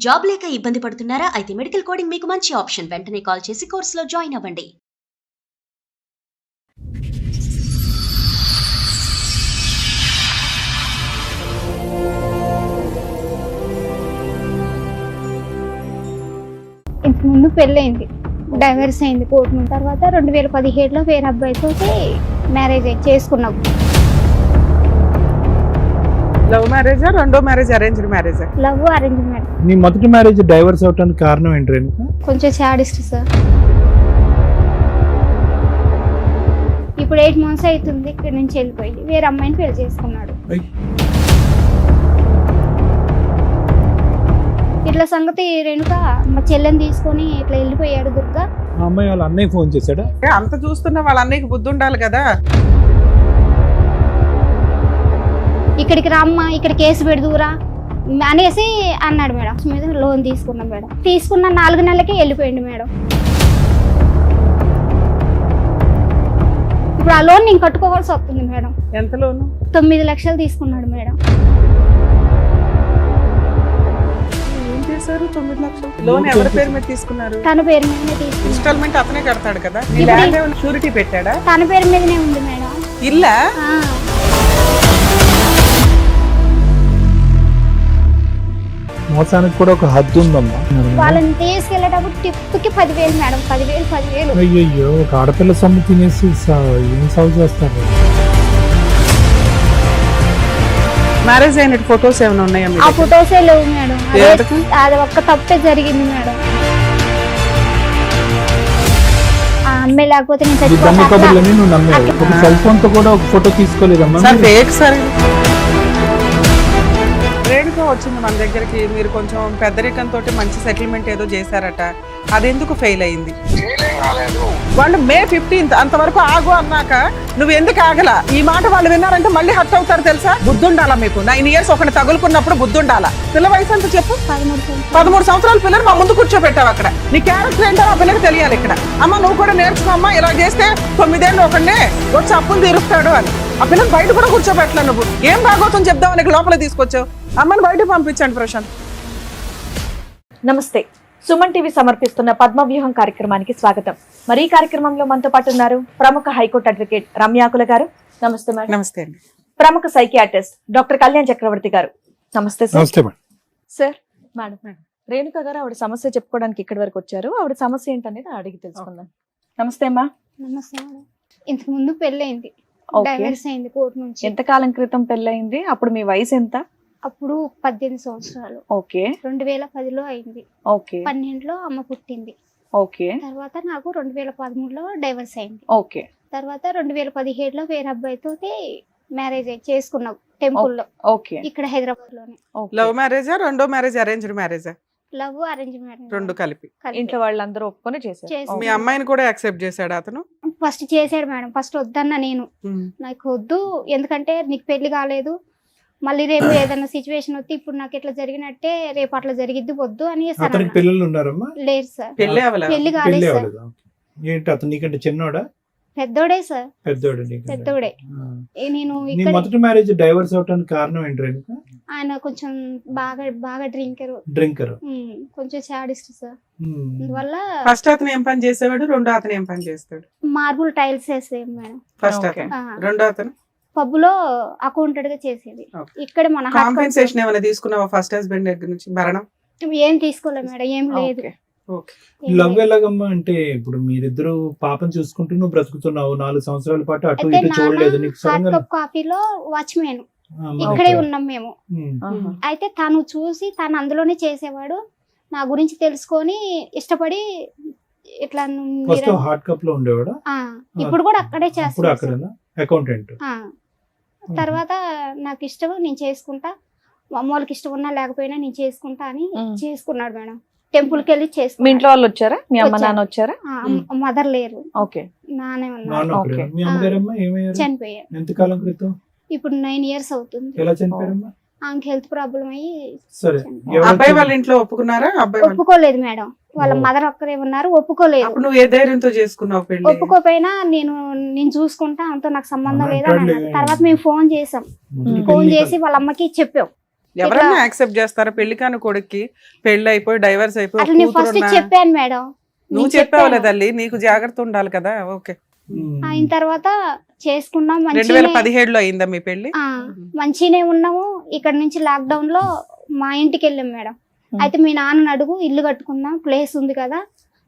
Job లేక ఇబ్బంది పడుతున్నారా? అయితే మెడికల్ కోడింగ్ మీకు మంచి ఆప్షన్. వెంటనే కాల్ చేసి కోర్సులో జాయిన్ అవ్వండి. ఇంతకు ముందు పెళ్ళయింది, డైవర్స్ అయింది కోర్టు నుంచి. తర్వాత 2017లో వేరే అబ్బాయితో మ్యారేజ్ చేసుకున్నాం. లవ్ మ్యారేజా, రెండో మ్యారేజ్ అరేంజ్డ్ మ్యారేజా? Love arrange marriage. నీ మొదటి మ్యారేజ్ డైవర్స్ అవడానికి కారణం ఏంటి రేణుక? కొంచెం సాడిస్ట్ సార్. ఇప్పుడు 8 months అవుతుంది ఇక్కడ నుంచి వెళ్ళిపోయి వేరే అమ్మాయిని పెళ్లి చేసుకున్నాడు. ఇట్లా సంగతి రేణుక మా చెల్లెని తీసుకొని ఇట్లా వెళ్ళిపోయాడు దుర్గా. ఆ అమ్మాయి వాళ్ళ అన్నయ్య ఫోన్ చేశాడా? అంత చూస్తున్న వాళ్ళ అన్నయ్యకి బుద్ధి ఉండాలి కదా. ఇక్కడికి రామ్మా, ఇక్కడ కేసు పెడుదురా అనేసి అన్నాడు మేడం. మీద లోన్ తీసుకున్నాం మేడం. తీసుకున్న 4 నెలలకే వెళ్ళిపోయింది మేడం. ఇప్పుడు ఆ లోన్ నేను కట్టుకోవాల్సి వస్తుంది మేడం. ఎంత లోను? 9 లక్షలు తీసుకున్నాడు మేడం. ఏం చేశారు? 9 లక్షలు లోన్ ఎవరి పేరు మీద తీసుకున్నారు? తన పేరు మీదనే తీసుకున్నాడు. ఇన్స్టాల్మెంట్ అతనే కడతాడు కదా. నీ ఇప్పుడు ల్యాండ్ ఏమైనా షూరిటీ పెట్టాడా? తన పేరు మీదనే ఉంది మేడం. ఇల్లా? ఆ, మోసానికి కూడా ఒక హద్దు ఉందమ్మా. వాళ్ళని తీసుకెళ్లేటప్పుడు టిప్కి 10,000 మేడం. 10,000. అయ్యయ్యో, ఒక ఆడపిల్ల సొమ్ము తినేసి ఏం సాగు చేస్తారు? మ్యారేజ్ అయిన ఫొటోస్ ఏమైనా ఉన్నాయా? ఆ ఫొటోసే లేవు మేడం. ఎందుకు? అది ఒక్క తప్పే జరిగింది మేడం. ఆ అమ్మాయి లేకపోతే నేను ఈ దమ్ము కబుర్లని నువ్వు నమ్మావు. ఒక సెల్ ఫోన్ తో కూడా ఒక ఫోటో తీసుకోలేదమ్మా. Sir fake sir. రేణుక వచ్చింది మన దగ్గరికి. మీరు కొంచెం పెద్దరికంతో మంచి సెటిల్మెంట్ ఏదో చేశారట, అది ఎందుకు ఫెయిల్ అయింది? వాళ్ళు May 15th అంతవరకు ఆగు అన్నాక నువ్వు ఎందుకు ఆగల? ఈ మాట వాళ్ళు విన్నారంటే మళ్ళీ హర్ట్ అవుతారు తెలుసా? బుద్ధి ఉండాలా మీకు? 9 years ఒకటి తగులుకున్నప్పుడు బుద్ధి ఉండాలా? పిల్ల వయసు అంతా చెప్పు. 13 సంవత్సరాల పిల్లలు మా ముందు కూర్చోబెట్టావు అక్కడ. నీ క్యారెక్టర్ ఏంటో ఆ పిల్లకి తెలియాలి ఇక్కడ. అమ్మ నువ్వు కూడా నేర్చుకో అమ్మా, ఇలా చేస్తే 9 ఏళ్ళు ఒకడే వచ్చి అప్పులు తీరుస్తాడు అని. ఆ పిల్లలు బయట కూడా కూర్చోబెట్టలే. నువ్వు ఏం బాగోతం చెప్దావు నీకు లోపల తీసుకొచ్చావు. అమ్మని బయట పంపించండి ప్రశాంత్. నమస్తే, సుమన్ టీవీ సమర్పిస్తున్న పద్మవ్యూహం కార్యక్రమానికి స్వాగతం. మరి ఈ కార్యక్రమంలో మనతో పాటు ఉన్నారు ప్రముఖ హైకోర్టు అడ్వకేట్ రమ్యాకుల గారు. నమస్తే మేడం. నమస్తే అండి. ప్రముఖ సైకియాట్రిస్ట్ డాక్టర్ కళ్యాణ్ చక్రవర్తి గారు. నమస్తే సార్. నమస్తే మేడం. సార్, మేడం రేణుక గారు ఆవిడ సమస్య చెప్పుకోవడానికి ఇక్కడి వరకు వచ్చారు. ఆవిడ సమస్య ఏంటనేది అడిగి తెలుసుకుందాం. నమస్తే అమ్మా. నమస్తే మేడం. ఇంతకు ముందు పెళ్ళయింది, ఓకే. డైవర్స్ అయింది కోర్టు నుంచి. ఎంతకాలం క్రితం పెళ్ళయింది? అప్పుడు మీ వయసు ఎంత? అప్పుడు 18 సంవత్సరాలు. ఓకే 2010లో అయింది. ఓకే 12లో అమ్మ పుట్టింది. ఓకే తర్వాత నాకు 2013లో డైవర్స్ అయింది. ఓకే తర్వాత 2017లో వేరే అబ్బాయితో మ్యారేజ్ చేసుకున్నాం టెంపుల్లో, ఓకే ఇక్కడ హైదరాబాద్ లోనే. లవ్ మ్యారేజా, రెండో మ్యారేజ్ అరేంజ్డ్ మ్యారేజా? లవ్ అరేంజ్ మ్యారేజ్ రెండు కలిపి. ఇంట్లో వాళ్ళందరూ ఒప్పుకొని చేశారు. చేశారు. మీ అమ్మాయిని కూడా యాక్సెప్ట్ చేశాడు అతను? ఫస్ట్ చేశాడు మేడం. ఫస్ట్ వద్దన్నా నేను, నాకు వద్దు, ఎందుకంటే నీకు పెళ్లి కాలేదు, మళ్ళీ రేపు ఏదైనా సిచ్యువేషన్ వస్తే ఇప్పుడు నాకు ఇట్లా జరిగినట్టే రేపు అట్లా జరిగిద్ది, వద్దు అని అతనికి పిల్లలు ఉన్నారమ్మా? లేదు సార్, పెళ్ళి అవ్వలేదు. పెళ్లి పెళ్లి కాలేదు సార్. అవ్వలేదా? ఏంటి అతను నీకంటే చిన్నోడా? పెద్దోడే సార్, పెద్దోడు నీకంటే? పెద్దోడే. నేను నీ ఇక్కడ మొదటి మ్యారేజ్ డైవర్స్ అవడానికి కారణం ఏంటి రేణుక? ఆయన కొంచెం బాగా డ్రింకర్, కొంచెం సాడిస్ట్ సార్. అందువల్ల ఫస్ట్ అతను ఏం పని చేసేవాడు, రెండో అతను ఏం పని చేస్తాడు? మార్బుల్ టైల్స్ వేసేది మేడం. First okay. అతను, రెండో అతను పబ్బులో అకౌంటెంట్ గా చేసేది. ఓకే. ఇక్కడ మన కాంపెన్సేషన్ ఏమైనా తీసుకున్నావా ఫస్ట్ హస్బెండ్ దగ్గర నుంచి? భరణం ఏం తీసుకోలేదు మేడం, ఏం లేదు. ఓకే. ఓకే. ఏం లవ్ లేదు. ఎలాగమ్మా అంటే ఇప్పుడు మీరిద్దరు పాపం చూసుకుంటూ నువ్వు బ్రతుకుతున్నావు 4 సంవత్సరాల పాటు, అటు అయితే ఇటు చూడలేదు నీకు హాట్ సడన్ గా. కప్ కాఫీలో వాచ్మెన్ ఇక్కడే ఉన్నాం మేము. అయితే తను చూసి తను అందులోనే చేసేవాడు. నా గురించి తెలుసుకొని ఇష్టపడి ఇట్లా ఫస్ట్ హాట్ కప్ లో ఉండేవాడా? ఇప్పుడు కూడా అక్కడే అప్పుడు చేస్తాడు. అక్కడ అకౌంటెంట్. తర్వాత నాకు ఇష్టం, నేను చేసుకుంటా, మా అమ్మ వాళ్ళకి ఇష్టం ఉన్నా లేకపోయినా నేను చేసుకుంటా అని చేసుకున్నాడు మేడం. టెంపుల్ కి వెళ్ళి మీ చేసుకున్నాడు. ఇంట్లో వాళ్ళు వచ్చారా? మీ అమ్మ వచ్చారు. నాన్న వచ్చారా? మదర్ లేరు, ఓకే నానే ఉన్నారు, నాన్న ఓకే. ఒక్కడే. మీ అమ్మగారమ్మా ఏమయ్యారు? చనిపోయారు. ఎంతకాలం క్రితం? ఇప్పుడు 9 years అవుతుంది. ఎలా చనిపోయారమ్మా? ఆమెకి హెల్త్ ప్రాబ్లం అయ్యి సరే, చనిపోయారు. ఎవరు అబ్బాయి వాళ్ళ ఇంట్లో ఒప్పుకున్నారా? అబ్బాయి వాళ్ళ- ఒప్పుకోలేదు మేడం, వాళ్ళ ఓ. మదర్ ఒక్కరే ఉన్నారు, ఒప్పుకోలేదు. అప్పుడు నువ్వు ఏ ధైర్యంతో చేసుకున్నావు పెళ్లి? ఒప్పుకోపోయినా నేను చూసుకుంటా, అంతా నాకు సంబంధం అమ్మ లేదు అని అంటాడులే. అన్నారు. తర్వాత మేము ఫోన్ చేసాం, మొదటి ఫోన్ పెళ్లి చేసి వాళ్ళ అమ్మకి చెప్పాం. ఎవరన్నా యాక్సెప్ట్ చేస్తారా? పెళ్లి కాని కొడుక్కి పెళ్లి అయిపోయి డైవర్స్ అయిపోయి అట్లా నేను ఫస్ట్ చెప్పాను మేడం. నువ్వు చెప్పావులే తల్లి, నీకు జాగ్రత్త ఉండాలి కదా. ఓకే. అయిన తర్వాత చేసుకున్నాం. 2017లో అయిందా మీ పెళ్లి? మంచిగానే ఉన్నాము. ఇక్కడ నుంచి లాక్డౌన్ లో మా ఇంటికి వెళ్ళాం మేడం. అయితే మీ నాన్నని అడుగు, ఇల్లు కట్టుకుందాం, ప్లేస్ ఉంది కదా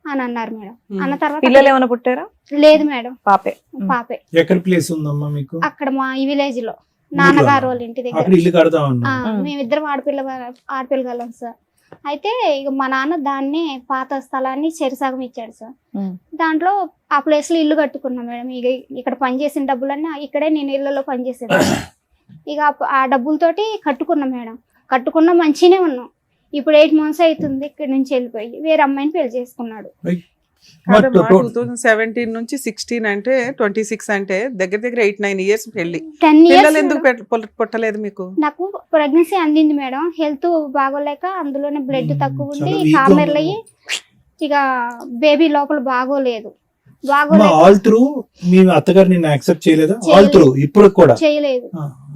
అని అన్నారు మేడం. అన్న తర్వాత పిల్లలు ఏమైనా పుట్టారా? లేదు మేడం, పాపే. పాపే. ఎక్కడ ప్లేస్ ఉందమ్మా మీకు? అక్కడ మా ఈ విలేజ్ లో నాన్నగారు వాళ్ళ ఇంటి దగ్గర. అక్కడ ఇల్లు కడదామన్నా? మేమిద్దరం ఆడపిల్లగాళ్ళం సార్. అయితే ఇక మా నాన్న దాన్ని పాత స్థలాన్ని చెరిసగం ఇచ్చాడు సార్. దాంట్లో ఆ ప్లేస్ లో ఇల్లు కట్టుకున్నాం మేడం. ఇక ఇక్కడ పనిచేసిన డబ్బులన్నీ ఇక్కడే నేను ఇళ్లలో పనిచేసాను. ఇక ఆ డబ్బులతోటి కట్టుకున్నాం మేడం. కట్టుకున్నా మంచిగానే ఉన్నాం. ఇప్పుడు 8 months అవుతుంది ఇక్కడ నుంచి వెళ్ళిపోయి వేరే అమ్మాయిని పెళ్లి చేసుకున్నాడు. 2017 నుంచి 16 అంటే 26 అంటే దగ్గర దగ్గర 8-9 years పెళ్లి. 10 years పిల్లలు ఎందుకు పుట్టలేదు మీకు? నాకు ప్రెగ్నెన్సీ అందింది మేడం. హెల్త్ బాగోలేక అందులోనే బ్లడ్ తక్కువ ఉండి కామెర్లు అయ్యి ఇక బేబీ లోపల బాగోలేదు. ఆల్ త్రూ మీ అత్తగారు నిన్ను యాక్సెప్ట్ చేయలేదా? ఆల్ త్రూ ఇప్పుడు కూడా చేయలేదు.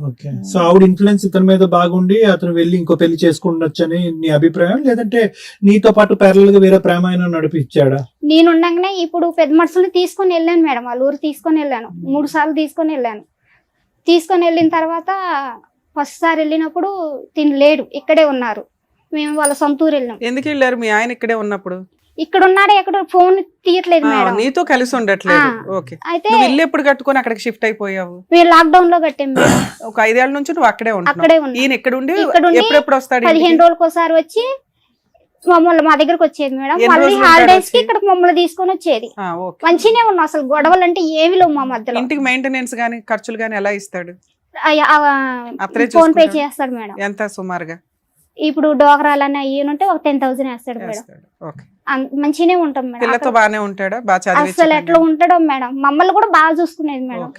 ఓకే. సో ఆవిడ ఇన్ఫ్లుయెన్స్ ఇతని మీద బాగుండి అతను వెళ్ళి ఇంకో పెళ్లి చేసుకుండొచ్చని నీ అభిప్రాయం, లేదంటే నీతో పాటు ప్యారలల్ గా వేరే ప్రేమాయణం నడిపించాడా? నేను ఉండగానే ఇప్పుడు పెద్ద మనుషుల్ని తీసుకొని వెళ్ళాను మేడం. వాళ్ళ ఊరు తీసుకొని వెళ్ళాను. 3 సార్లు తీసుకొని వెళ్ళాను. తీసుకొని వెళ్ళిన తర్వాత ఫస్ట్ సారి వెళ్ళినప్పుడు తినలేడు, ఇక్కడే ఉన్నారు. మేము వాళ్ళ సొంత ఊరు వెళ్ళాం. ఎందుకు వెళ్ళారు? మీ ఆయన ఇక్కడే ఉన్నప్పుడు ఇక్కడ ఉన్నాడే, ఎక్కడ ఫోన్ తీయట్లేదు మేడం. నీతో కలిసి ఉండట్లేదు. ఓకే. అయితే ఇల్లు ఎప్పుడు కట్టుకొని అక్కడికి షిఫ్ట్ అయిపోయావు? మేము లాక్డౌన్ లో కట్టాం మేడం. ఒక 5 ఏళ్ల నుంచి నువ్వు అక్కడే అక్కడే ఉన్నావు. ఈయన ఇక్కడ ఉండి ఇక్కడుండి ఎప్పుడెప్పుడు వస్తాడు? 15 రోజులకు ఒకసారి వచ్చి మమ్మల్ని మా దగ్గరకు వచ్చేది మేడం. మళ్ళీ హాలిడేస్ కి ఇక్కడ మమ్మల్ని తీసుకొని వచ్చేది. మంచిగానే ఉన్నాం. అసలు గొడవలు అంటే ఏమి లేవు మా మధ్యలో. ఇంటికి మెయింటెనెన్స్ గానీ ఖర్చులు గానీ ఎలా ఇస్తాడు? ఫోన్ పే చేస్తాడు మేడం. ఎంత సుమారుగా? ఇప్పుడు డోకరాలని అయ్యి ఉంటే ఒక 10,000 వేస్తాడు మేడం. మంచిగానే ఉంటాం మేడం. పిల్లతో బాగానే ఉంటాడా? అసలు ఎట్లా ఉంటాడో మేడం. మమ్మల్ని కూడా బాగా చూసుకునేది మేడం.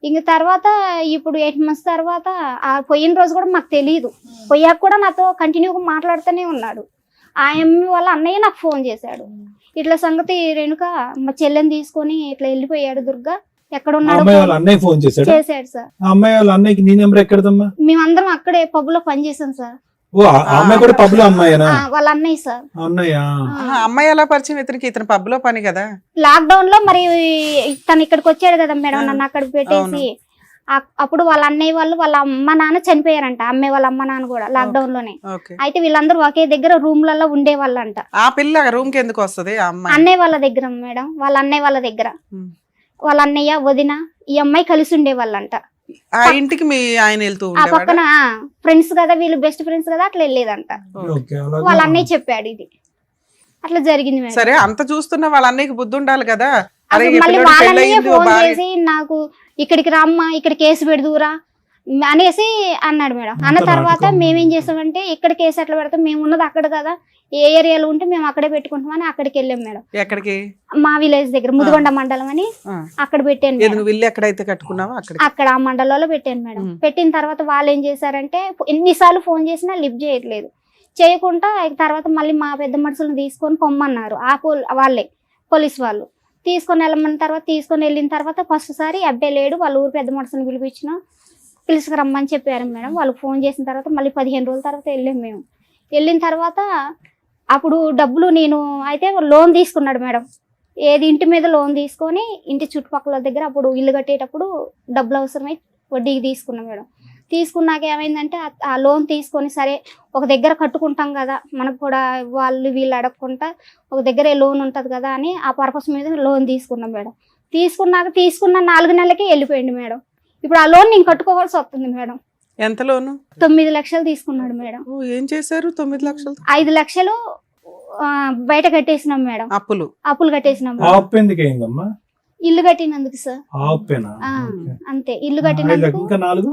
ఇంక తర్వాత ఇప్పుడు 8 months తర్వాత ఆ పోయిన రోజు కూడా మాకు తెలియదు. పోయాక కూడా నాతో కంటిన్యూగా మాట్లాడుతూనే ఉన్నాడు. ఆ అమ్మ వాళ్ళ అన్నయ్య నాకు ఫోన్ చేశాడు. ఇట్లా సంగతి రేణుక మా చెల్లెని తీసుకొని ఇట్లా వెళ్ళిపోయాడు దుర్గా, ఎక్కడ ఉన్నాడు చేశాడు సార్. అమ్మాయి వాళ్ళ అన్నయ్యకి నీ నెంబర్ ఎక్కడదమ్మా? మేమందరం అక్కడే పబ్ లో పనిచేసాం సార్. అమ్మాయి కూడా పబ్ లో అమ్మాయినా? వాళ్ళ అన్నయ్య సార్. అమ్మాయి ఎలా పరిచయం? ఇతను పబ్ లో పని కదా. లాక్ డౌన్ లో మరి తను ఇక్కడికి వచ్చాడు కదా మేడం, నన్ను అక్కడికి పెట్టేసి. అప్పుడు వాళ్ళ అన్నయ్య వాళ్ళు వాళ్ళ అమ్మ నాన్న చనిపోయారంట. అమ్మాయి వాళ్ళ అమ్మ నాన్న కూడా లాక్ డౌన్ లోనే. అయితే వీళ్ళందరూ ఒకే దగ్గర రూమ్లలో ఉండే వాళ్ళంట. ఆ పిల్ల రూమ్ కి ఎందుకు వస్తుంది? అన్నయ్య వాళ్ళ దగ్గర మేడం. వాళ్ళ అన్నయ్య వాళ్ళ దగ్గర వాళ్ళ అన్నయ్య వదిన ఈ అమ్మాయి కలిసి ఉండే వాళ్ళంట. ఆ ఇంటికి మీ ఆయన వెళ్తూ ఆ పక్కన ఫ్రెండ్స్ కదా వీళ్ళు, బెస్ట్ ఫ్రెండ్స్ కదా, అట్లా వెళ్ళేదంట. వాళ్ళ అన్నయ్య చెప్పాడు ఇది అట్లా జరిగింది. సరే, అంత చూస్తున్నా వాళ్ళ అన్నయ్యకి బుద్ధి ఉండాలి కదా. మళ్ళీ వాళ్ళ అన్నయ్య ఫోన్ చేసి నాకు ఇక్కడికి రమ్మా, ఇక్కడ కేసు పెడదురా అనేసి అన్నాడు మేడం. అన్న తర్వాత మేమేం చేసామంటే ఇక్కడ కేసు ఎట్లా పెడతాం, మేము ఉన్నది అక్కడ కదా, ఏ ఏరియాలో ఉంటే మేము అక్కడే పెట్టుకుంటామని అక్కడికి వెళ్ళాం మేడం. ఎక్కడికి? మా విలేజ్ దగ్గర ముదిగొండ మండలం అని అక్కడ పెట్టాను. ఎక్కడైతే కట్టుకున్నావో అక్కడ ఆ మండలంలో పెట్టాను మేడం. పెట్టిన తర్వాత వాళ్ళు ఏం చేశారంటే ఎన్నిసార్లు ఫోన్ చేసినా లిఫ్ట్ చేయట్లేదు. చేయకుండా తర్వాత మళ్ళీ మా పెద్ద మనుషులను తీసుకొని పొమ్మన్నారు. వాళ్ళే పోలీస్ వాళ్ళు తీసుకొని వెళ్ళమన్న తర్వాత తీసుకొని వెళ్ళిన తర్వాత ఫస్ట్ సారి అబ్బాయి లేడు, వాళ్ళ ఊరు పెద్ద మనుషులను పిలుచుకురమ్మని చెప్పారు మేడం. వాళ్ళు ఫోన్ చేసిన తర్వాత మళ్ళీ 15 రోజుల తర్వాత వెళ్ళాం మేము. వెళ్ళిన తర్వాత అప్పుడు డబ్బులు నేను అయితే లోన్ తీసుకున్నాడు మేడం. ఏది ఇంటి మీద లోన్ తీసుకొని ఇంటి చుట్టుపక్కల దగ్గర అప్పుడు ఇల్లు కట్టేటప్పుడు డబ్బులు అవసరమై వడ్డీకి తీసుకున్నాం మేడం. తీసుకున్నాక ఏమైందంటే ఆ లోన్ తీసుకొని సరే ఒక దగ్గర కట్టుకుంటాం కదా, మనకు కూడా వాళ్ళు వీళ్ళు అడగకుండా ఒక దగ్గరే లోన్ ఉంటుంది కదా అని ఆ పర్పస్ మీద లోన్ తీసుకున్నాం మేడం. తీసుకున్న 4 నెలలకి వెళ్ళిపోయింది మేడం. ఇప్పుడు ఆ లోన్ నేను కట్టుకోవాల్సి వస్తుంది మేడం. ఎంత లోను? 9 లక్షలు తీసుకున్నాడు మేడం. ఏం చేశారు 9 లక్షలు? 5 లక్షలు బయట కట్టేసినాం మేడం. అప్పులు కట్టేసినాం. ఇల్లు కట్టినందుకు సార్. అంతే, ఇల్లు కట్టినందుకు.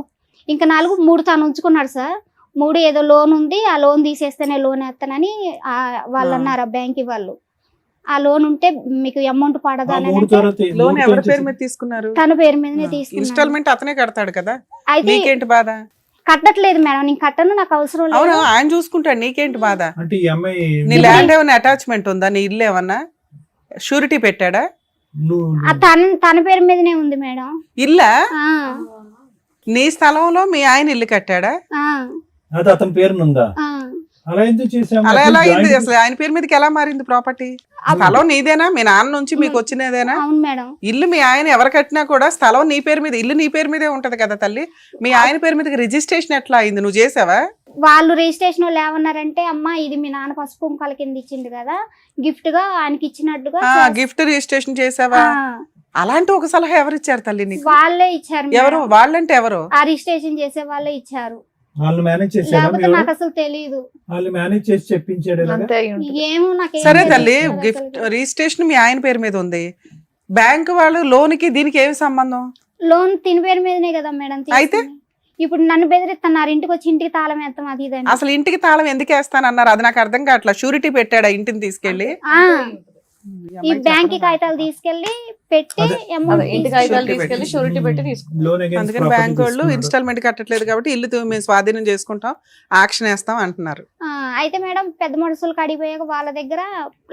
ఇంకా 3 తాను ఉంచుకున్నాడు సార్. 3 ఏదో లోన్ ఉంది, ఆ లోన్ తీసేస్తేనే లోన్ వేస్తానని వాళ్ళు అన్నారు ఆ బ్యాంక్ వాళ్ళు. ఆ లోన్ ఉంటే మీకు అమౌంట్ పడదా అని. లోన్ ఎవరి పేరు మీద తీసుకున్నారు? తన పేరు మీదనే తీసుకున్నారు. ఇన్స్టాల్మెంట్ అతనే కడతాడు కదా, నీకేంటి బాధ? కట్టట్లేదు మేడం, నేను కట్టను, నాకు అవసరం లేదు. ఆయన చూసుకుంటాడు, నీకేంటి బాధ? నీ ల్యాండ్ ఏమైనా అటాచ్మెంట్ ఉందా? నీ ఇల్లు ఏమన్నా షూరిటీ పెట్టాడా? తన పేరు మీదనే ఉంది మేడం. ఇల్లా? నీ స్థలంలో మీ ఆయన ఇల్లు కట్టాడా? అది అతని పేరునుందా? ఆ, అలా ఎందుకు చేసాము? అలా ఎలా అయింది జాయింట్ అసలు? ఆయన పేరు మీదకి ఎలా మారింది ప్రాపర్టీ? స్థలం నీదేనా? మీ నాన్న నుంచి మీకు వచ్చినదేనా? అవును మేడం. ఇల్లు మీ ఆయన ఎవరు కట్టినా కూడా స్థలం నీ పేరు మీద, ఇల్లు నీ పేరు మీదే ఉంటది కదా తల్లి. మీ ఆయన పేరు మీదకి రిజిస్ట్రేషన్ ఎట్లా అయింది? నువ్వు చేసావా? వాళ్ళు రిజిస్ట్రేషన్ వాళ్ళు ఏమన్నారంటే, అమ్మా ఇది మీ నాన్న పసుపు కుంకాల కింద ఇచ్చిండు కదా, గిఫ్ట్ గా ఆయనకి ఇచ్చినట్టుగా గిఫ్ట్ రిజిస్ట్రేషన్ చేసావా? అలాంటి ఒక సలహా ఎవరు ఇచ్చారు తల్లి నీకు? వాళ్ళే ఇచ్చారు ఎవరు? మేడం. వాళ్ళంటే ఎవరు? ఆ రిజిస్ట్రేషన్ చేసే వాళ్ళే ఇచ్చారు, వాళ్ళు మేనేజ్ చేశారా? లేకపోతే మీరు? నాకు అసలు తెలీదు. వాళ్ళు మేనేజ్ చేసి చెప్పించాడు ఇలాగా? అంతే అయి ఉంటుంది. ఏమో నాకు సరే తల్లి, గిఫ్ట్ రిజిస్ట్రేషన్ మీ ఆయన పేరు మీద ఉంది. బ్యాంక్ వాళ్ళు లోన్ కి దీనికి ఏమి సంబంధం? లోన్ తిని పేరు మీదనే కదా మేడం అయితే? తీసుకుంది. ఇప్పుడు నన్ను బెదిరిస్తున్నారు, ఇంటికి వచ్చి ఇంటికి తాళం వేస్తాం అది ఇది అని. అసలు ఇంటికి తాళం ఎందుకు వేస్తానన్నారు? అది నాకు అర్థం కావట్లా. షూరిటీ పెట్టాడా ఇంటిని తీసుకెళ్లి? ఆ, ఈ బ్యాంక్ కాగితాలు తీసుకెళ్లి పెట్టి అదే. అమౌంట్ అదే, ఇంటి కాగితాలు తీసుకెళ్లి షూరిటీ పెట్టి తీసుకుంటాం. లోన్ against అందుకని property బ్యాంక్ వాళ్ళు తీసుకున్నారు. ఇన్స్టాల్మెంట్ కట్టట్లేదు కాబట్టి ఇల్లు మేము స్వాధీనం చేసుకుంటాం, యాక్షన్ వేస్తాం అంటున్నారు. అయితే మేడం పెద్ద మనుషులు కడిపోయాక వాళ్ళ దగ్గర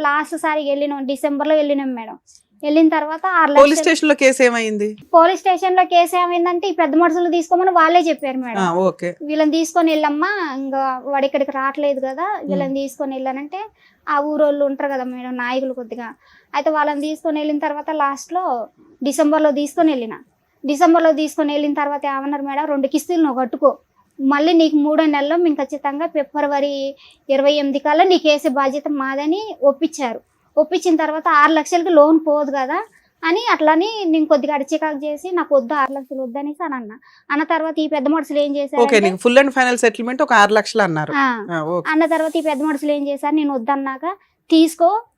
లాస్ట్ సారి వెళ్ళినాం, డిసెంబర్ లో వెళ్ళినాం మేడం. వెళ్ళిన తర్వాత 6 పోలీస్ లక్షలు స్టేషన్ లో కేసు ఏమైంది? పోలీస్ స్టేషన్ లో కేసు ఏమైందంటే, ఈ పెద్ద మనుషులు తీసుకోమని వాళ్ళే చెప్పారు మేడం. ఓకే. వీళ్ళని తీసుకొని వెళ్ళమ్మా, ఇంకా వాడు ఇక్కడికి రావట్లేదు కదా, వీళ్ళని తీసుకొని వెళ్ళానంటే ఆ ఊరోళ్ళు ఉంటారు కదా మేడం, నాయకులు కొద్దిగా. అయితే వాళ్ళని తీసుకొని వెళ్ళిన తర్వాత లాస్ట్లో డిసెంబర్లో తీసుకొని వెళ్ళిన తర్వాత ఏమన్నారు మేడం, 2 కిస్తులు నువ్వు కట్టుకో, మళ్ళీ నీకు 3వ నెలలో మేము ఖచ్చితంగా ఫిబ్రవరి 28 కల్లా నీకు వేసే బాధ్యత మాదని ఒప్పించారు. ఒప్పించిన తర్వాత 6 లక్షలకి లోన్ పోదు కదా అని అట్లని నేను కొద్దిగా అడిచికాకు చేసి, నాకు వద్దు 6 లక్షలు వద్దనేసి అని అన్న తర్వాత ఈ పెద్ద మనుషులు ఏం ఓకే, చేశారు నీకు ఫుల్ అండ్ ఫైనల్ సెటిల్మెంట్ ఒక 6 లక్షలు అన్నారు. ఓకే. అన్న తర్వాత ఈ పెద్ద మనుషులు ఏం చేశారు, నేను వద్దన్నాక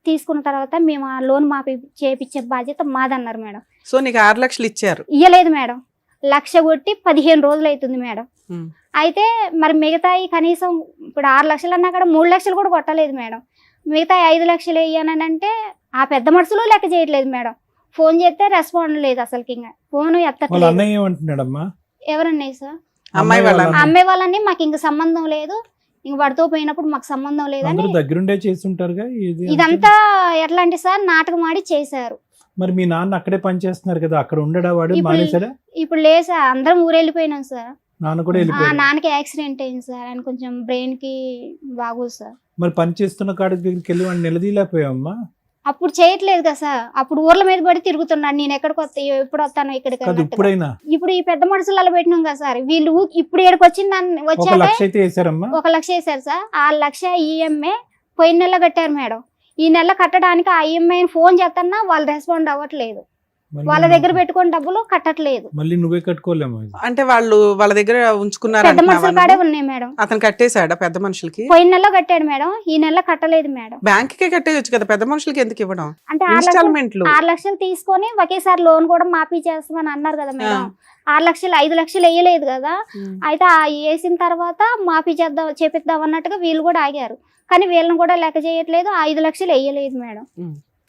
తీసుకున్న తర్వాత మేము ఆ లోన్ మాపి చేపించే బాధ్యత మాదన్నారు మేడం. సో నీకు 6 లక్షలు ఇచ్చారు? ఇయ్యలేదు మేడం, 1,00,000 కొట్టి 15 రోజులు అవుతుంది మేడం. ఉమ్. అయితే మరి మిగతాయి కనీసం ఇప్పుడు 6 లక్షలు అన్నా కూడా 3 లక్షలు కూడా కొట్టలేదు మేడం. మిగతా 5 లక్షలు వేయనంటే ఆ పెద్ద మనుషులు లెక్క చేయట్లేదు మేడం. ఫోన్ చేస్తే రెస్పాండ్ లేదు, అసలుకి ఇంకా ఫోన్ వాళ్ళ ఎత్తట్లేదు. అన్నయ్య ఏమంటున్నాడమ్మా? ఎవరన్నాయి సార్? అమ్మాయి వాళ్ళ ఆ అమ్మాయి వాళ్ళని మాకు ఇంక సంబంధం లేదు, ఇంక వాడితో పోయినప్పుడు మాకు సంబంధం లేదని. అందరూ దగ్గరుండే చేసి ఉంటారుగా ఇది. ఇదంతా ఎట్లా అంటే సార్, నాటకం ఆడి చేశారు. మరి మీ నాన్న అక్కడే పని చేస్తున్నారు కదా, అక్కడ ఉండడా వాడు? ఇప్పుడు- మానేసాడా? ఇప్పుడు లేదు సార్, అందరం ఊరు వెళ్ళిపోయినాం సార్. నాన్న కూడా ఆ వెళ్ళిపోయాడు. నాన్నకి యాక్సిడెంట్ అయింది సార్, ఆయన కొంచెం బ్రెయిన్ కి బాగోదు సార్. మరి పని చేస్తున్న కాడి దగ్గరికి వెళ్ళి వాడిని నిలదీలేకపోయావమ్మా? అప్పుడు చేయట్లేదు కదా సార్, అప్పుడు ఊర్ల మీద పడి తిరుగుతున్నాడు, నేను ఎక్కడికి వస్తా ఎప్పుడు వస్తాను ఇక్కడికి కాదు, అన్నట్టుగా. ఇప్పుడైనా ఇప్పుడు ఈ పెద్ద మనుషులు అలా పెట్టినాం కదా సార్, వీళ్ళు ఇప్పుడు ఏడుకు వచ్చిందని 1 వచ్చాక లక్ష అయితే వేసారమ్మా? 1 లక్ష వేశారు సార్. 6 లక్ష ఈఎంఐ పోయిన నెల కట్టారు మేడం. ఈ నెల కట్టడానికి ఆ ఈఎంఐ ఫోన్ చేస్తున్నా వాళ్ళు రెస్పాండ్ అవ్వట్లేదు, వాళ్ళ దగ్గర పెట్టుకుని డబ్బులు కట్టట్లేదు. మళ్ళీ నువ్వే కట్టుకోలేము. అంటే వాళ్ళు వాళ్ళ దగ్గర ఉంచుకున్నారు పెద్ద మనుషుల అంటున్నావా కాడే నువ్వు? ఉన్నాయి మేడం. అతను కట్టేశాడా పెద్ద మనుషులకి? పోయిన నెలలో కట్టాడు మేడం, ఈ నెల కట్టలేదు మేడం. బ్యాంక్ కే కట్టేయచ్చు కదా, పెద్ద మనుషులకి ఎందుకు ఇవ్వడం? అంటే 6 లక్షలు ఇన్స్టాల్మెంట్లు 6 లక్షలు తీసుకొని ఒకేసారి లోన్ కూడా మాఫీ చేస్తామని అన్నారు కదా మేడం. 6 లక్షలు 5 లక్షలు వేయలేదు కదా. అయితే ఆ వేసిన తర్వాత మాఫీ చేపిద్దాం అన్నట్టుగా వీళ్ళు కూడా ఆగారు, కానీ వీళ్ళని కూడా లెక్క చేయట్లేదు. 5 లక్షలు వేయలేదు మేడం.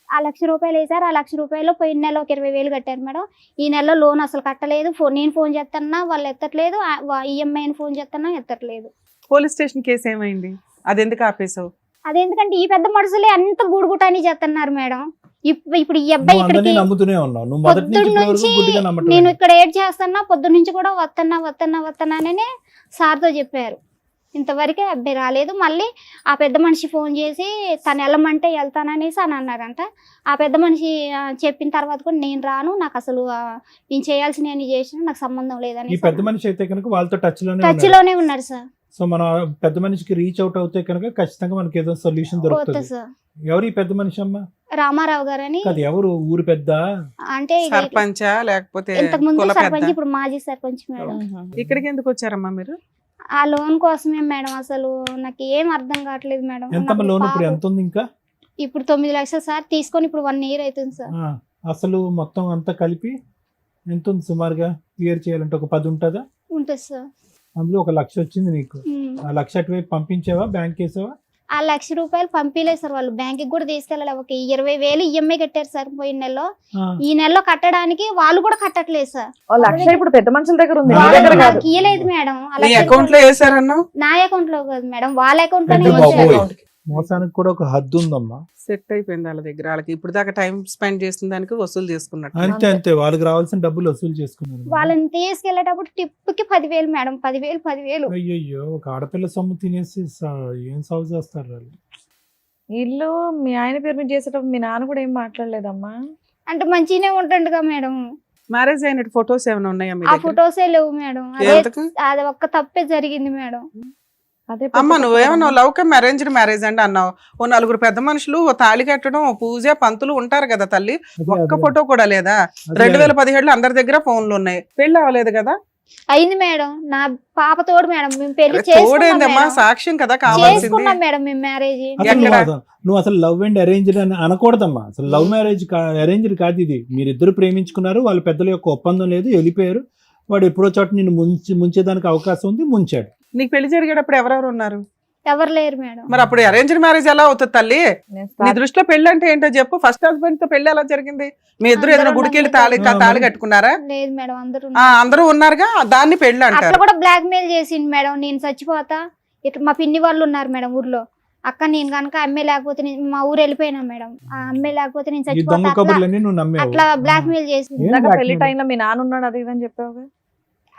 ఆ 1,00,000 రూపాయలు వేసారు. ఆ 1,00,000 రూపాయలు పోయిన నెల ఒక 20,000 కట్టారు మేడం. ఈ నెలలో లోన్ అసలు కట్టలేదు. నేను ఫోన్ చేస్తున్నా వాళ్ళు ఎత్తట్లేదు, ఈఎంఐని ఫోన్ చేస్తున్నా ఎత్తట్లేదు. పోలీస్ స్టేషన్ కేసు ఏమైంది? అది ఎందుకు ఆపేసావు? అదేందుకంటే ఈ పెద్ద మనుషులే అంత గూడుగుటాని చేస్తున్నారు మేడం. ఇప్పుడు ఈ అబ్బాయి నువ్వు అందరినీ ఇక్కడికి నమ్ముతూనే ఉన్నావు. నువ్వు మొదటి నుంచి పొద్దున్న ఇప్పటి వరకు నుంచి గుడ్డిగా నమ్మటం నేను లేదు. ఇక్కడ ఏడ్ చేస్తున్నా, పొద్దున్న నుంచి కూడా వస్తున్నాననే సార్తో చెప్పారు. ఇంతవరకే అబ్బాయి రాలేదు. మళ్ళీ ఆ పెద్ద మనిషి ఫోన్ చేసి తను వెళ్ళమంటే వెళ్తాననేసి అని అన్నారంట. ఆ పెద్ద మనిషి చెప్పిన తర్వాత కూడా నేను రాను, నాకు అసలు నేను చేయాల్సిన చేసిన నాకు సంబంధం ఈ లేదని పెద్ద మనిషి అయితే కనుక వాళ్ళతో టచ్ టచ్ లోనే ఉన్నారు సార్. సో మనం పెద్ద మనిషికి రీచ్ అవుట్ అవుతే కనుక ఖచ్చితంగా మనకి ఏదో సొల్యూషన్ పోతా దొరుకుతుంది. సార్. ఎవరు ఈ పెద్ద మనిషి అమ్మా? రామారావు గారని, అది ఎవరు? ఊరు పెద్ద? అంటే సర్పంచా లేకపోతే ఇంతకు ముందు కుల సర్పంచ్, పెద్ద? ఇప్పుడు మాజీ సర్పంచ్ మేడం. ఇక్కడికి ఎందుకు వచ్చారమ్మా మీరు? ఆ లోన్ కోసమే మేడం. అసలు నాకు ఏం అర్థం కావట్లేదు మేడం. ఎంతమ్మా నాకు లోన్ ఇప్పుడు? పాపం- ఎంత ఉంది ఇంకా? ఇప్పుడు 9 లక్షలు సార్ తీసుకొని ఇప్పుడు 1 year అవుతుంది సార్. అసలు మొత్తం అంతా కలిపి ఎంత ఉంది సుమారుగా? క్లియర్ చేయాలంటే ఒక 10 ఉంటుందా? ఉంటుంది సార్. అందులో 1 లక్ష వచ్చింది నీకు. ఉమ్. ఆ 1 లక్ష అటువైపు పంపించావా? బ్యాంక్ వేసావా? ఆ 1,00,000 రూపాయలు పంపించలేదు సార్, వాళ్ళు బ్యాంక్ కూడా తీసుకెళ్ళాలి. ఒక 20,000 ఈఎంఐ కట్టారు సార్ పోయిన నెలలో. ఈ నెలలో కట్టడానికి వాళ్ళు కూడా కట్టట్లేదు సార్. 1 లక్ష ఇప్పుడు పెద్ద మనుషుల దగ్గర ఉంది, నీ వాళ్ళ దగ్గర కాదు. నాకు ఇయ్యలేదు మేడం. ఆ నీ 1,00,000 అకౌంట్ లో వేసారన్నావు? నా అకౌంట్ లో కాదు మేడం, వాళ్ళ అకౌంట్ లోనే పెద్ద వేశారు. బాబోయ్. మోసానికి కూడా ఒక హద్దు ఉందమ్మా. సెట్ అయిపోయింది వాళ్ళ దగ్గర. వాళ్ళకి ఇప్పుడు దాకా టైం స్పెండ్ చేసిన దానికి వసూలు చేసుకున్నట్టు. అంతే అంతే, వాళ్ళకి రావాల్సిన డబ్బులు వసూలు చేసుకున్నారు. వాళ్ళని తీసుకెళ్లేటప్పుడు టిప్కి 10,000 మేడం, 10,000. అయ్యయ్యో, ఒక ఆడపిల్ల సొమ్ము తినేసి ఏం సాగు చేస్తారు వాళ్ళు. ఇల్లు మీ ఆయన పేరు మీద చేసేటప్పుడు మీ నాన్న కూడా ఏం మాట్లాడలేదమ్మా? అంటే మంచిగానే ఉంటుండగా మేడం. మ్యారేజ్ అయినట్టు ఫొటోస్ ఏమైనా ఉన్నాయా మీ ఆ దగ్గర? ఫొటోసే లేవు మేడం. ఎందుకు? అది ఒక్క తప్పే జరిగింది మేడం. అదే అమ్మ నువ్వేమన్నావు లవ్ కమ్ అరేంజ్డ్ మ్యారేజ్ అండి అన్నావు. ఓ నలుగురు పెద్ద మనుషులు, ఓ తాళి కట్టడం, ఓ పూజ, పంతులు ఉంటారు కదా తల్లి. ఒక్క ఫోటో కూడా లేదా? 2017లో అందరి దగ్గర ఫోన్లు ఉన్నాయి. పెళ్లి అవ్వలేదు కదా? అయింది మేడం. నా పాప తోడు మేడం. మేము పెళ్లి తోడేందమ్మా, సాక్ష్యం కదా కావాల్సింది. చేసుకున్నాం మేడం మేము మ్యారేజ్. నువ్వు అసలు లవ్ అండ్ అరేంజ్డ్ అని అనకూడదమ్మా. అసలు లవ్ మ్యారేజ్ అరేంజ్డ్ కాదు ఇది. మీరిద్దరు ప్రేమించుకున్నారు, వాళ్ళ పెద్దల యొక్క ఒప్పందం లేదు, వెళ్ళిపోయారు. వాడు ఎప్పుడో చోట నిన్ను ముంచేదానికి అవకాశం ఉంది, ముంచాడు. నీకు పెళ్లి జరిగేటప్పుడు ఎవరెవరు ఉన్నారు? ఎవరు లేరు మేడం. మరి అప్పుడు అరేంజ్డ్ మ్యారేజ్ ఎలా అవుతుంది తల్లి? నీ దృష్టిలో పెళ్లి అంటే ఏంటో చెప్పు. ఫస్ట్ హస్బెండ్ తో పెళ్లి ఎలా జరిగింది? మీ ఇద్దరు ఏదైనా గుడికెళ్ళి తాళి కట్టుకున్నారా? లేదు మేడం, అందరూ ఉన్నారుగా, దాన్ని పెళ్లి అట్లా అంటారు. కూడా బ్లాక్ మెయిల్ చేసిండు మేడం. నేను చచ్చిపోతా, ఇట్లా మా పిన్ని వాళ్ళు ఉన్నారు మేడం ఊర్లో. అక్క నేను కనుక అమ్మే లేకపోతే మా ఊరు వెళ్ళిపోయినా మేడం. ఆ అమ్మే లేకపోతే నేను ఈ దొంగ చచ్చిపోతా, కబుర్లన్నీ నువ్వు నమ్మావు. అట్లా బ్లాక్ మెయిల్ చేసింది. ఇందాక పెళ్లి టైంలో మీ నాన్న ఉన్నాడు అది ఇదని చెప్పావు.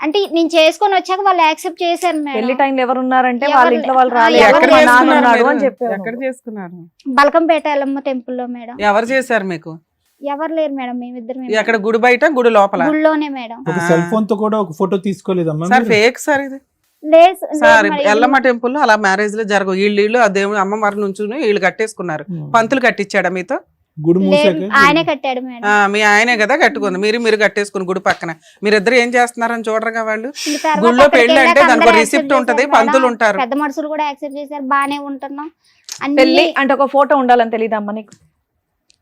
అంటే నేను చేసుకొని వచ్చాక వాళ్ళు యాక్సెప్ట్ చేశారు పెళ్లి మేడం. టైంలో ఎవరు ఉన్నారంటే ఎవరు వాళ్ళ ఇంట్లో వాళ్ళు రాలేదు, ఎవరు ఎక్కడ మా నాన్న చేసుకున్నారు ఉన్నాడు మీరు? అని చెప్పావు. ఎక్కడ చేసుకున్నారు? బలకంపేట ఎల్లమ్మ టెంపుల్ లో మేడం. ఎవరు చేశారు మీకు? ఎవరు లేరు మేడం, మేమిద్దరం ఎక్కడ? గుడి బయట, గుడి లోపల? గుళ్ళోనే మేడం. ఒక సెల్ ఫోన్ తో కూడా ఒక ఫోటో తీసుకోలేదమ్మా సార్ మీరు? ఫేక్ సార్ ఇది. లేదు సార్ మరి ఎల్లమ్మ టెంపుల్ లో అలా మ్యారేజ్ లో జరగవు. వీళ్ళు ఆ దేవుడు అమ్మవారి నుంచి వీళ్ళు కట్టేసుకున్నారు. పంతులు కట్టించాడా మీతో? గుడి మూసాక ఆయనే కట్టాడు మేడం. మీ ఆయనే కదా కట్టుకుంది. మీరు కట్టేసుకుని గుడి పక్కన. మీరిద్దరు ఏం చేస్తున్నారని చూడరుగా వాళ్ళు. ఇంక తర్వాత గుళ్ళో అక్కడికి పెళ్లి అంటే వెళ్ళాక దానికి అందరూ రిసిప్ట్ accept ఉంటది, చేశారు పంతులు మేడం. ఉంటారు. పెద్ద మనుషులు కూడా యాక్సెప్ట్ చేశారు, బానే ఉంటున్నాం. పెళ్లి అన్ని అంటే ఒక ఫోటో ఉండాలని తెలియదమ్మా నీకు?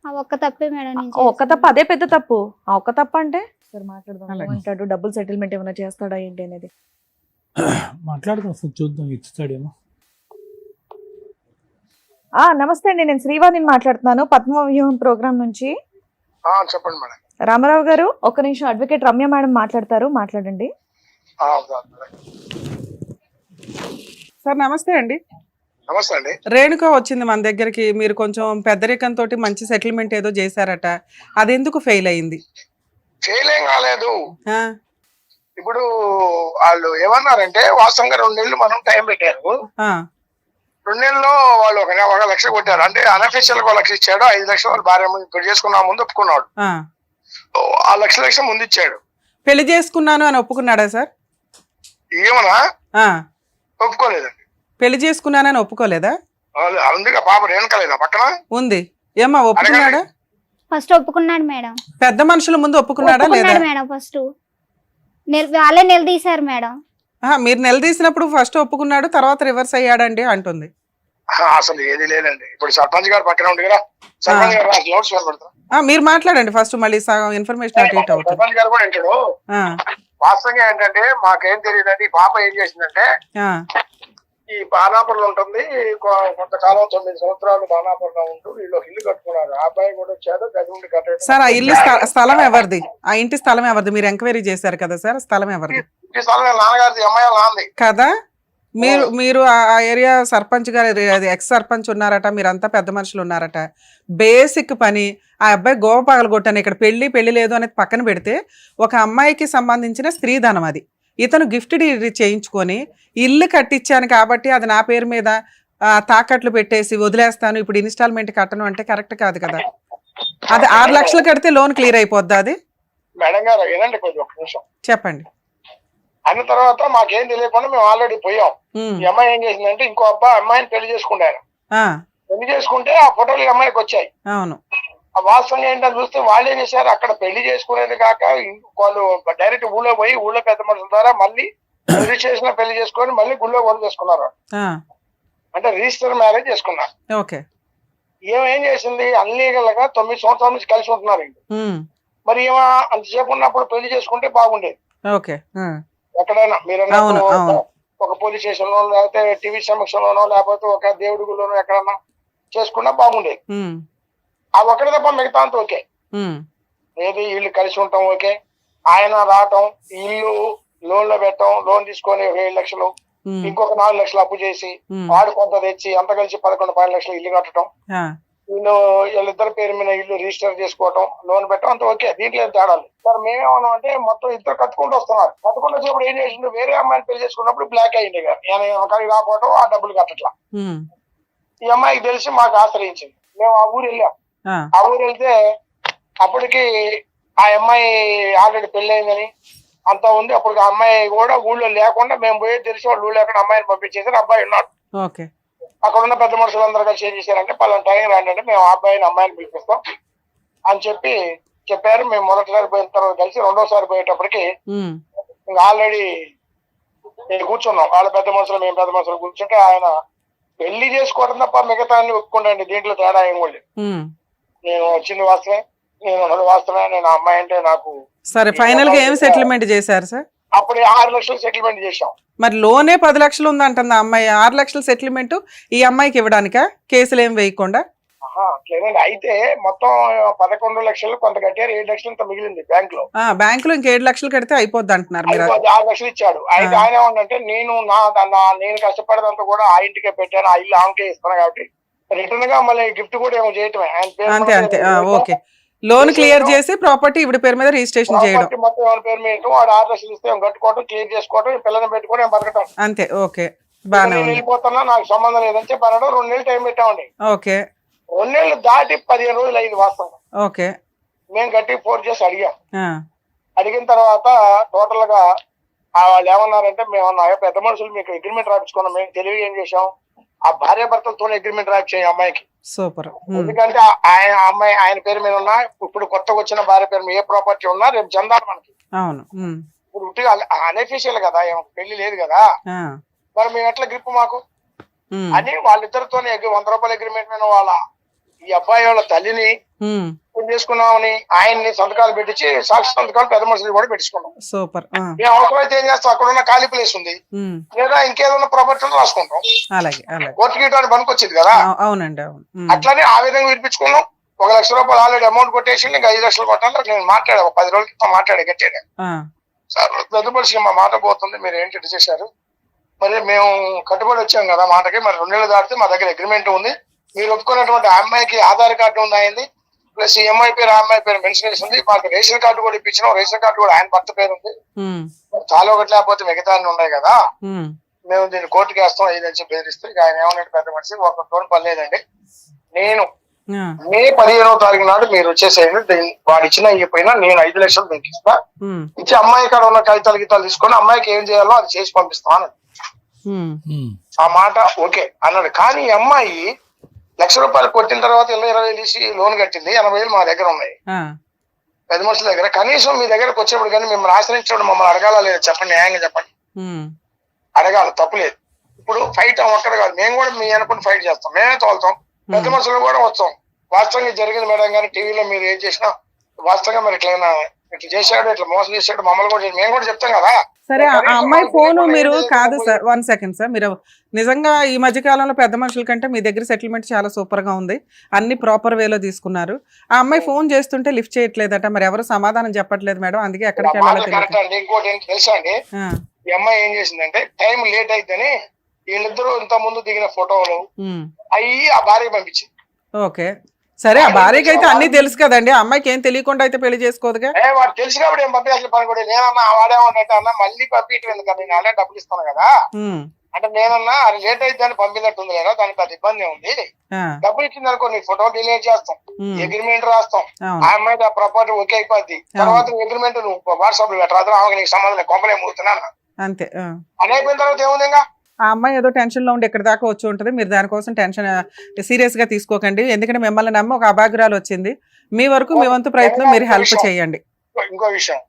ఆ ఒక్క తప్పే మేడం. నేను ఒక్క తప్పు, అదే పెద్ద తప్పు. ఆ ఒక్క తప్పు అంటే సరే మాట్లాడదాం. అలాగే. అంటాడు డబ్బుల్ సెటిల్మెంట్ ఏమైనా చేస్తాడా ఏంటి అనేది. మాట్లాడదాం, అసలు చూద్దాం ఇచ్చాడేమో. నమస్తే అండి, నేను శ్రీవాణిని మాట్లాడుతున్నాను పద్మవ్యూహం ప్రోగ్రామ్ నుంచి. చెప్పండి మేడం. రామారావు గారు ఒక్క నిమిషం, అడ్వకేట్ రమ్య మేడం మాట్లాడతారు, మాట్లాడండి. సార్ నమస్తే అండి. నమస్తే అండి. రేణుక వచ్చింది మన దగ్గరికి. మీరు కొంచెం పెద్దరికంతో మంచి సెటిల్మెంట్ ఏదో చేశారట, అది ఎందుకు ఫెయిల్ అయింది? ఫెయిల్ ఏం కాలేదు. ఆ, ఇప్పుడు వాళ్ళు ఏమన్నారంటే వాస్తవంగా 2 నెలలు మనం టైం పెట్టారు. ఆ, 2 నెలల్లో వాళ్ళు 1 లక్ష కొట్టారు. అంటే అన్అఫీషియల్ 1 లక్ష ఇచ్చాడు. 5 లక్షలు వాళ్ళ భార్య ఇప్పుడు చేసుకున్నా ముందు ఒప్పుకున్నాడు. ఆ. ఆ లక్ష ముందు ఇచ్చాడు. పెళ్లి చేసుకున్నాను అని ఒప్పుకున్నాడా సార్? ఏమన్నా ఆ, ఒప్పుకోలేదండి. పెళ్లి చేసుకున్నానని ఒప్పుకోలేదా? అందుకే పాప రేణుకలేదా పక్కన ఉంది. ఏమ్మా ఒప్పుకున్నాడా? ఫస్ట్ ఒప్పుకున్నాడు మేడం. పెద్ద మనుషుల ముందు ఒప్పుకున్నాడా లేదా? ఒప్పుకున్నాడు మేడం. ఫస్ట్ వాళ్ళే నిలదీశారు మేడం. మీరు నిలదీసినప్పుడు ఫస్ట్ ఒప్పుకున్నాడు, తర్వాత రివర్స్ అయ్యాడండి అంటుంది. అసలు ఏది లేదండి. ఇప్పుడు సర్పంచ్ గారు పక్కన ఉంది కదా, సర్పంచ్ గారు నోట్స్ పెడతారు. మీరు మాట్లాడండి ఫస్ట్, మళ్ళీ సగం ఇన్ఫర్మేషన్ అటు ఇటు అవుతుంది. సర్పంచ్ గారు కూడా ఇంటాడు. ఆ, వాస్తవంగా ఏంటంటే మాకేం తెలియదండి. ఈ పాప ఏం చేసిందంటే ఆ, ఈ బాణాపురంలో ఉంటుంది. కొంతకాలం 9 సంవత్సరాలు బాణాపురంలో ఉంటూ వీళ్ళు ఇల్లు కట్టుకున్నారు. ఆ అబ్బాయి కూడా వచ్చాడు, గది ఉండి కట్టాడు. సార్ ఆ ఇల్లు స్థలం ఎవరిది? ఆ ఇంటి స్థలం ఎవరిది? మీరు ఎంక్వైరీ చేశారు కదా సార్, స్థలం ఎవరిది? ఈ స్థలం నాన్నగారిది, అమ్మాయి నాంది కదా. మీరు ఆ ఏరియా సర్పంచ్ గారు, ఎక్స్ సర్పంచ్ ఉన్నారట, మీరంతా పెద్ద మనుషులు ఉన్నారట. బేసిక్ పని ఆ అబ్బాయి గోవ పగలగొట్టాను. ఇక్కడ పెళ్లి లేదు అనేది పక్కన పెడితే, ఒక అమ్మాయికి సంబంధించిన స్త్రీధనం అది. ఇతను గిఫ్ట్ చేయించుకొని ఇల్లు కట్టించాను కాబట్టి అది నా పేరు మీద తాకట్లు పెట్టేసి వదిలేస్తాను, ఇప్పుడు ఇన్స్టాల్మెంట్ కట్టను అంటే కరెక్ట్ కాదు కదా. అది 6 లక్షలు కడితే లోన్ క్లియర్ అయిపోద్ది. అది మేడం గారు వినండి కొంచెం ఒక నిమిషం చెప్పండి. అన్న తర్వాత మాకేం తెలియకుండా మేము ఆల్రెడీ పోయాం. ఈ అమ్మాయి ఏం చేసిందంటే ఇంకో అమ్మాయిని పెళ్లి చేసుకుంటారు. పెళ్లి చేసుకుంటే ఆ ఫోటోలు ఈ అమ్మాయికి వచ్చాయి. అవును. ఆ వాస్తవంగా ఏంటని చూస్తే వాళ్ళు ఏం చేశారు, అక్కడ పెళ్లి చేసుకునేది కాక వాళ్ళు డైరెక్ట్ ఊళ్ళో పోయి ఊళ్ళో పెద్ద మనుషుల ద్వారా మళ్ళీ రిజిస్ట్రేషన్ పెళ్లి చేసుకొని మళ్ళీ గుళ్ళో కూడా చేసుకున్నారు. అంటే రిజిస్టర్ మ్యారేజ్ చేసుకున్నారు. ఓకే. ఏం చేసింది, అన్లీగల్ గా 9 సంవత్సరాల నుంచి కలిసి ఉంటున్నారు. మరి ఏమో అంతసేపు ఉన్నప్పుడు పెళ్లి చేసుకుంటే బాగుండేది. ఓకే. ఎక్కడైనా మీరు ఒక పోలీస్ స్టేషన్ లో, లేకపోతే టీవీ సమక్షంలోనో, లేకపోతే ఒక దేవుడి గుళ్ళోనో ఎక్కడన్నా చేసుకున్నా బాగుండేది. ఆ ఒక్కడి తప్ప మిగతా అంతా ఓకే. ఏది ఇల్లు కలిసి ఉంటాం ఓకే. ఆయన రావటం, ఇల్లు లోన్ లో పెట్టడం, లోన్ తీసుకొని 7 లక్షలు ఇంకొక 4 లక్షలు అప్పు చేసి వాడు కొంత తెచ్చి అంత కలిసి 11-12 లక్షలు ఇల్లు కట్టడం, వీళ్ళిద్దరి పేరు మీద ఇల్లు రిజిస్టర్ చేసుకోవటం, లోన్ పెట్టడం, అంత ఓకే, దీంట్లో ఏం తేడాలి సార్. మేమేమన్నా అంటే మొత్తం ఇద్దరు కట్టుకుంటూ వస్తున్నారు. కట్టుకుంటూ వచ్చేప్పుడు ఏం చేసిండు, వేరే అమ్మాయిని పెళ్లి చేసుకున్నప్పుడు బ్లాక్ అయ్యింది కానీ రాకపోవడం, ఆ డబ్బులు కట్టట్లా. ఈ అమ్మాయికి తెలిసి మాకు ఆశ్రయించింది. మేము ఆ ఊరు వెళ్ళాం. ఆ ఊరు వెళ్తే అప్పటికి ఆ అమ్మాయి ఆల్రెడీ పెళ్లి అయిందని అంతా ఉంది. అప్పుడు ఆ అమ్మాయి కూడా ఊళ్ళో లేకుండా మేము పోయి తెలిసి వాళ్ళు ఊళ్ళో ఎక్కడ అమ్మాయిని పంపించేసారు. అబ్బాయి ఉన్నాడు. అక్కడ ఉన్న పెద్ద మనుషులందరూ కలిసి ఏం చేశారంటే పలానా టైం రాండి అంటే మేము అబ్బాయిని అమ్మాయిని పిలిపిస్తాం అని చెప్పారు. మేము మొదటిసారి పోయిన తర్వాత కలిసి రెండోసారి పోయేటప్పటికి ఇంకా ఆల్రెడీ కూర్చున్నాం. వాళ్ళ పెద్ద మనుషులు మేము పెద్ద మనుషులు కూర్చుంటే ఆయన పెళ్లి చేసుకోవడం తప్ప మిగతా అన్ని ఒప్పుకుంటాండి, దీంట్లో తేడా ఏం కూడా. నేను వచ్చింది వాస్తవే, నేను ఉన్నది వాస్తవే, నేను అమ్మాయి అంటే నాకు. సరే, ఫైనల్ గా ఏం సెటిల్మెంట్ చేశారు సార్? అప్పుడు 6 లక్షలు సెటిల్మెంట్ చేశాం. మరి లోనే 10 లక్షలు ఉందంటుంది ఆ అమ్మాయి. 6 లక్షలు సెటిల్మెంట్ ఈ అమ్మాయికి ఇవ్వడానికా? కేసులు ఏం వేయకుండా? లేదండి, అయితే మొత్తం 11 లక్షలు కొంత కట్టారు, 7 లక్షలు ఇంత మిగిలింది బ్యాంక్ లో. బ్యాంక్ లో ఇంక 7 లక్షలు కడితే అయిపోద్ది అంటున్నారు మీరు. 6 లక్షలు ఇచ్చాడు. అయితే ఆయన ఏమంటే నేను కష్టపడేదంతా కూడా ఆ ఇంటికే పెట్టాను, ఆ ఇల్లు ఆమెకే ఇస్తాను కాబట్టి రిటర్న్ గా మళ్ళీ గిఫ్ట్ కూడా ఏమో చేయటమే. అంతే అంతే, ఓకే. లోన్ క్లియర్ చేసి ప్రాపర్టీ ఇవిడ పేరు మీద రిజిస్ట్రేషన్ చేయడం, మొత్తం ఎవరి పేరు మీద వాడు 6 లక్షలు ఇస్తే కట్టుకోవడం, క్లియర్ చేసుకోవడం, పిల్లల్ని పెట్టుకోవడం, ఏం బతకటం అంతే. ఓకే, బాగా వెళ్ళిపోతున్నా, నాకు సంబంధం లేదని చెప్పి అనడం. 2 నెలలు టైం పెట్టామండి. ఓకే. 2 నెలలు దాటి 15 రోజులు అయింది వాస్తవం. ఓకే. మేము గట్టి ఫోన్ చేసి అడిగాం. అడిగిన తర్వాత టోటల్ గా వాళ్ళు ఏమన్నారంటే, మేము పెద్ద మనుషులు మీకు అగ్రిమెంట్ రాయించుకున్నాం, మేము తెలివి ఏం చేసాం, ఆ భార్య భర్తలతో అగ్రిమెంట్ రాయించాం అమ్మాయికి. సూపర్. ఎందుకంటే ఆయన పేరు మీద ఉన్నా, ఇప్పుడు కొత్తగా వచ్చిన భార్య పేరు మీద ఏ ప్రాపర్టీ ఉన్నా రేపు జందాలు మనకి. అవును. ఇప్పుడు అనఫీషియల్ కదా, పెళ్లి లేదు కదా, మరి మేము ఎట్లా గ్రిప్ మాకు అని వాళ్ళిద్దరితో 100 రూపాయల అగ్రిమెంట్ మీద వాళ్ళ ఈ అబ్బాయి వాళ్ళ తల్లిని చేసుకున్నామని ఆయన్ని సంతకాలు పెట్టించి సాక్షి సంతకాలు పెద్ద మనుషులు కూడా పెట్టించుకున్నాం. సూపర్. మేము అవసరమైతే ఏం చేస్తాం, అక్కడ ఉన్న ఖాళీ ప్లేస్ ఉంది లేదా ఇంకేదన్నా ప్రాపర్టీ రాసుకుంటాం. కోర్టు గీయడానికి పనికి వచ్చింది కదా. అవునండి, అవును. అట్లానే ఆ విధంగా వినిపించుకున్నాం. 1 లక్ష రూపాయలు ఆల్రెడీ అమౌంట్ కొట్టేసి ఇంకా 5 లక్షలు కొట్టాలి. నేను మాట్లాడా 10 రోజుల క్రితం మాట్లాడే గట్టాడు సార్, పెద్ద మనిషికి మా మాట పోతుంది, మీరు ఏంటి చేశారు, మరి మేము కట్టుబడి వచ్చాం కదా మాటకి, మరి 2 నెలలు దాటితే మా దగ్గర అగ్రిమెంట్ ఉంది, మీరు ఒప్పుకున్నటువంటి ఆ అమ్మాయికి ఆధార్ కార్డు ఉంది అయింది, ప్లస్ ఈ అమ్మాయి పేరు ఆ అమ్మాయి పేరు మెన్షన్ చేసి ఉంది, మాకు రేషన్ కార్డు కూడా ఇప్పించినాం, రేషన్ కార్డు కూడా ఆయన భర్త పేరు ఉంది, చాలా ఒకటి లేకపోతే మిగతా అన్ని ఉన్నాయి కదా, మేము దీన్ని కోర్టుకి వేస్తాం ఇదని చెప్పి బెదిరిస్తే ఆయన ఏమన్నాడు పెద్ద మనిషి, ఒక టోన్ పర్లేదండి, నేను మే 15వ తారీఖు నాడు మీరు వచ్చేసేయండి, వాడు ఇచ్చినా ఇవ్వకపోయినా నేను 5 లక్షలు మీకు ఇస్తా, ఇచ్చి అమ్మాయి కాడ ఉన్న కాగితాలు గీతాలు తీసుకొని అమ్మాయికి ఏం చేయాలో అది చేసి పంపిస్తాను ఆ మాట ఓకే అన్నాడు. కానీ ఈ అమ్మాయి 1 లక్ష రూపాయలు కొట్టిన తర్వాత 20,000 తీసి లోన్ కట్టింది, 80,000 మా దగ్గర ఉన్నాయి పెద్ద మనుషుల దగ్గర. కనీసం మీ దగ్గరకు వచ్చేప్పుడు కానీ మిమ్మల్ని ఆశ్రయించడం మమ్మల్ని అడగాల లేదా చెప్పండి, న్యాయంగా చెప్పండి, అడగాలి, తప్పులేదు. ఇప్పుడు ఫైట్ ఒక్కడ కాదు, మేము కూడా మీ అనుకుని ఫైట్ చేస్తాం, మేమే తోలుతాం, పెద్ద మనుషులు కూడా వస్తాం. వాస్తవంగా జరిగింది మేడం కానీ టీవీలో మీరు ఏం చేసినా వాస్తవంగా మరి ఇట్లా చేశాడు, ఇట్లా మోసం చేశాడు, మమ్మల్ని కూడా మేము కూడా చెప్తాం కదా. సరే, ఆ అమ్మాయి ఫోను మీరు కాదు సార్, 1 సెకండ్ సార్, మీరు నిజంగా ఈ మధ్య కాలంలో పెద్ద మనుషుల కంటే మీ దగ్గర సెటిల్మెంట్ చాలా సూపర్ గా ఉంది, అన్ని ప్రాపర్ వేలో తీసుకున్నారు. ఆ అమ్మాయి ఫోన్ చేస్తుంటే లిఫ్ట్ చేయట్లేదట, మరి ఎవరు సమాధానం చెప్పట్లేదు మేడం, అందుకే ఎక్కడికి వెళ్ళాలో ఇంకోటి ఏంటి తెలుసా అండి, ఈ అమ్మాయి ఏం చేసిందంటే టైం లేట్ అయితేనే వీళ్ళిద్దరూ ఇంత ముందు దిగిన ఫోటోలు అయ్యి ఆ భార్య పంపించింది. ఓకే, సరే, ఆ భార్యకి అయితే అన్ని తెలుసు కదండి, ఆ అమ్మాయికి ఏం తెలియకుండా అయితే పెళ్లి చేసుకోదుగా. వాడు తెలిసి కాబట్టి ఏం పంపించాల్సిన పని కూడా నేనన్నా, వాడేమన్నా అన్న మళ్ళీ పంపించడం ఎందుకు, నేను అలా డబ్బులు ఇస్తాను కదా అంటే నేనన్నా అది లేట్ అయితే అని పంపినట్టుంది లేదా, దానికి అది ఇబ్బంది ఉంది, డబ్బులు ఇచ్చింది అనుకో నీ ఫోటో డిలీట్ చేస్తాం, అగ్రిమెంట్ రాస్తాం, ఆ అమ్మాయి ఆ ప్రాపర్టీ ఓకే అయిపోద్ది, తర్వాత అగ్రిమెంట్ నువ్వు వాట్సాప్ లో పెట్టరాదు, ఆమెకి నీకు సంబంధం కొంపలే మూడుతున్నాను అంతే అని అయిపోయిన తర్వాత ఏముంది ఇంకా. ఆ అమ్మాయి ఏదో టెన్షన్ లో ఉండి ఎక్కడి దాకా వచ్చి ఉంటుంది, మీరు దానికోసం టెన్షన్ సీరియస్ గా తీసుకోకండి, ఎందుకంటే మిమ్మల్ని నమ్మి ఒక అభాగ్రాలు వచ్చింది, మీ వరకు మీ వంతు ప్రయత్నం మీరు హెల్ప్ చేయండి. ఇంకో విషయం,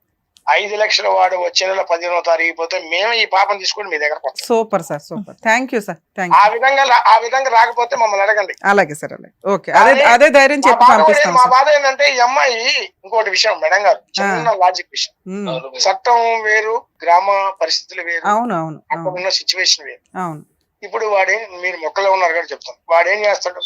5 లక్షల వాడు వచ్చే నెల 15వ తారీఖు పోతే మేము ఈ పాపం తీసుకుని మీ దగ్గర. Super sir, super, thank you sir, thank you. ఆ విధంగా రాకపోతే మమ్మల్ని అడగండి. అలాగే సార్, అలాగే, ఓకే, అదే ధైర్యం చెప్పి పంపిస్తాం. మా బాధ ఏంటంటే ఈ అమ్మాయి ఇంకోటి విషయం మేడం గారు, చిన్న లాజిక్ విషయం, చట్టం వేరు, గ్రామ పరిస్థితులు వేరు, అవును అవును, అక్కడ ఉన్న సిచ్యువేషన్ వేరు. అవును. ఇప్పుడు మీరు మొక్కలో ఉన్నారు కదా చెప్తాను, వాడు ఏం చేస్తాడు,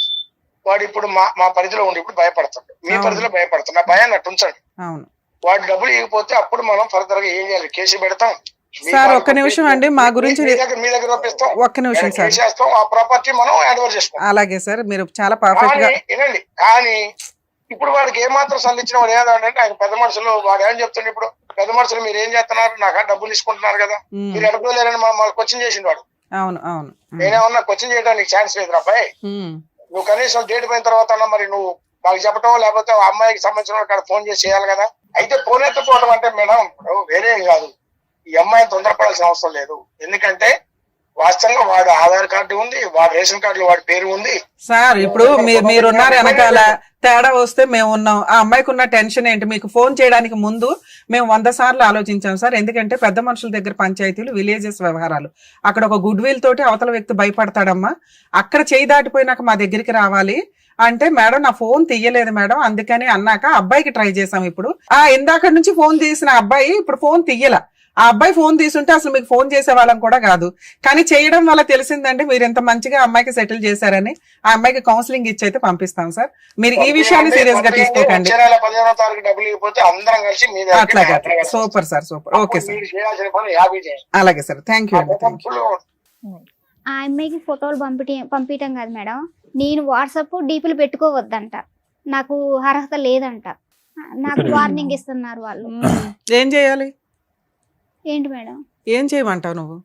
వాడు ఇప్పుడు మా పరిధిలో ఉండి ఇప్పుడు భయపడతాడు, మీ పరిధిలో భయపడతాడు, నా భయాన్ని అట్టు ఉంచండి. అవును. వాడు డబ్బులు ఇవ్వకపోతే అప్పుడు మనం ఫర్దర్ గా ఏం చేయాలి, కేసు పెడతాం, సార్ ఒక్క నిమిషం అండి, మా గురించి మీ దగ్గర పంపిస్తాం, ఒక్క నిమిషం సార్, చేస్తాం, ఆ ప్రాపర్టీ మనం హ్యాండ్ ఓవర్ చేసుకుంటాం. అలాగే సార్, మీరు చాలా పర్ఫెక్ట్ గా వినండి. కానీ ఇప్పుడు వాడికి ఏమాత్రం సంధించిన వాడు ఏదంటే ఆయన పెద్ద మనుషులు వాడు ఏం చెప్తుండే, ఇప్పుడు పెద్ద మనుషులు మీరు ఏం చేస్తున్నారు, నాకు డబ్బులు తీసుకుంటున్నారు కదా, మీరు ఎడపోలేరని క్వశ్చన్ చేసిండు వాడు. అవును అవును, నేనేమన్నా క్వశ్చన్ చేయడానికి ఛాన్స్ లేదు అబ్బాయి, నువ్వు కనీసం డేట్ పోయిన తర్వాత మరి నువ్వు మాకు చెప్పటం, లేకపోతే ఆ అమ్మాయికి సంబంధించిన అక్కడ ఫోన్ చేసి చేయాలి కదా. అయితే ఫోన్ ఎత్తుకోవడం అంటే మేడం వేరే కాదు, ఈ అమ్మాయిని తొందరపడాల్సిన అవసరం లేదు. ఎందుకంటే వాస్తవంగా వాడు ఆధార్ కార్డు ఉంది, వాడు రేషన్ కార్డులో వాడి పేరు ఉంది. సార్ ఇప్పుడు మీరున్నారు వెనకాల, తేడా వస్తే మేము ఉన్నాం. ఆ అమ్మాయికి ఉన్న టెన్షన్ ఏంటి? మీకు ఫోన్ చేయడానికి ముందు మేము 100 సార్లు ఆలోచించాం సార్. ఎందుకంటే పెద్ద మనుషుల దగ్గర పంచాయతీలు, విలేజెస్ వ్యవహారాలు, అక్కడ ఒక గుడ్ విల్ తోటి అవతల వ్యక్తి భయపడతాడమ్మా. అక్కడ చేయి దాటిపోయినాక మా దగ్గరికి రావాలి అంటే, మేడం నా ఫోన్ తీయలేదు మేడం, అందుకని అన్నాక అబ్బాయికి ట్రై చేసాం. ఇప్పుడు ఇందాక నుంచి ఫోన్ తీసిన అబ్బాయి ఇప్పుడు ఫోన్ తీయల. ఆ అబ్బాయి ఫోన్ తీసుంటే అసలు మీకు ఫోన్ చేసే వాళ్ళం కూడా కాదు. కానీ చేయడం వల్ల తెలిసిందండి మీరు ఎంత మంచిగా అమ్మాయికి సెటిల్ చేశారని. ఆ అమ్మాయికి కౌన్సిలింగ్ ఇచ్చి అయితే పంపిస్తాం సార్. మీరు ఈ విషయాన్ని సీరియస్ గా తీసుకోకండి. అట్లాగే, super sir, super. Okay sir, అలాగే సార్, థ్యాంక్ యూ అండి. ఆ అమ్మాయికి ఫోటోలు పంపించడం కాదు మేడం, నేను వాట్సాప్ డీపీలు పెట్టుకోవద్దంట, నాకు అర్హత లేదంట, నాకు వార్నింగ్ ఇస్తున్నారు వాళ్ళు. ఏం చేయాలి? ఏంటి మేడం? ఏం చేయమంటావు నువ్వు?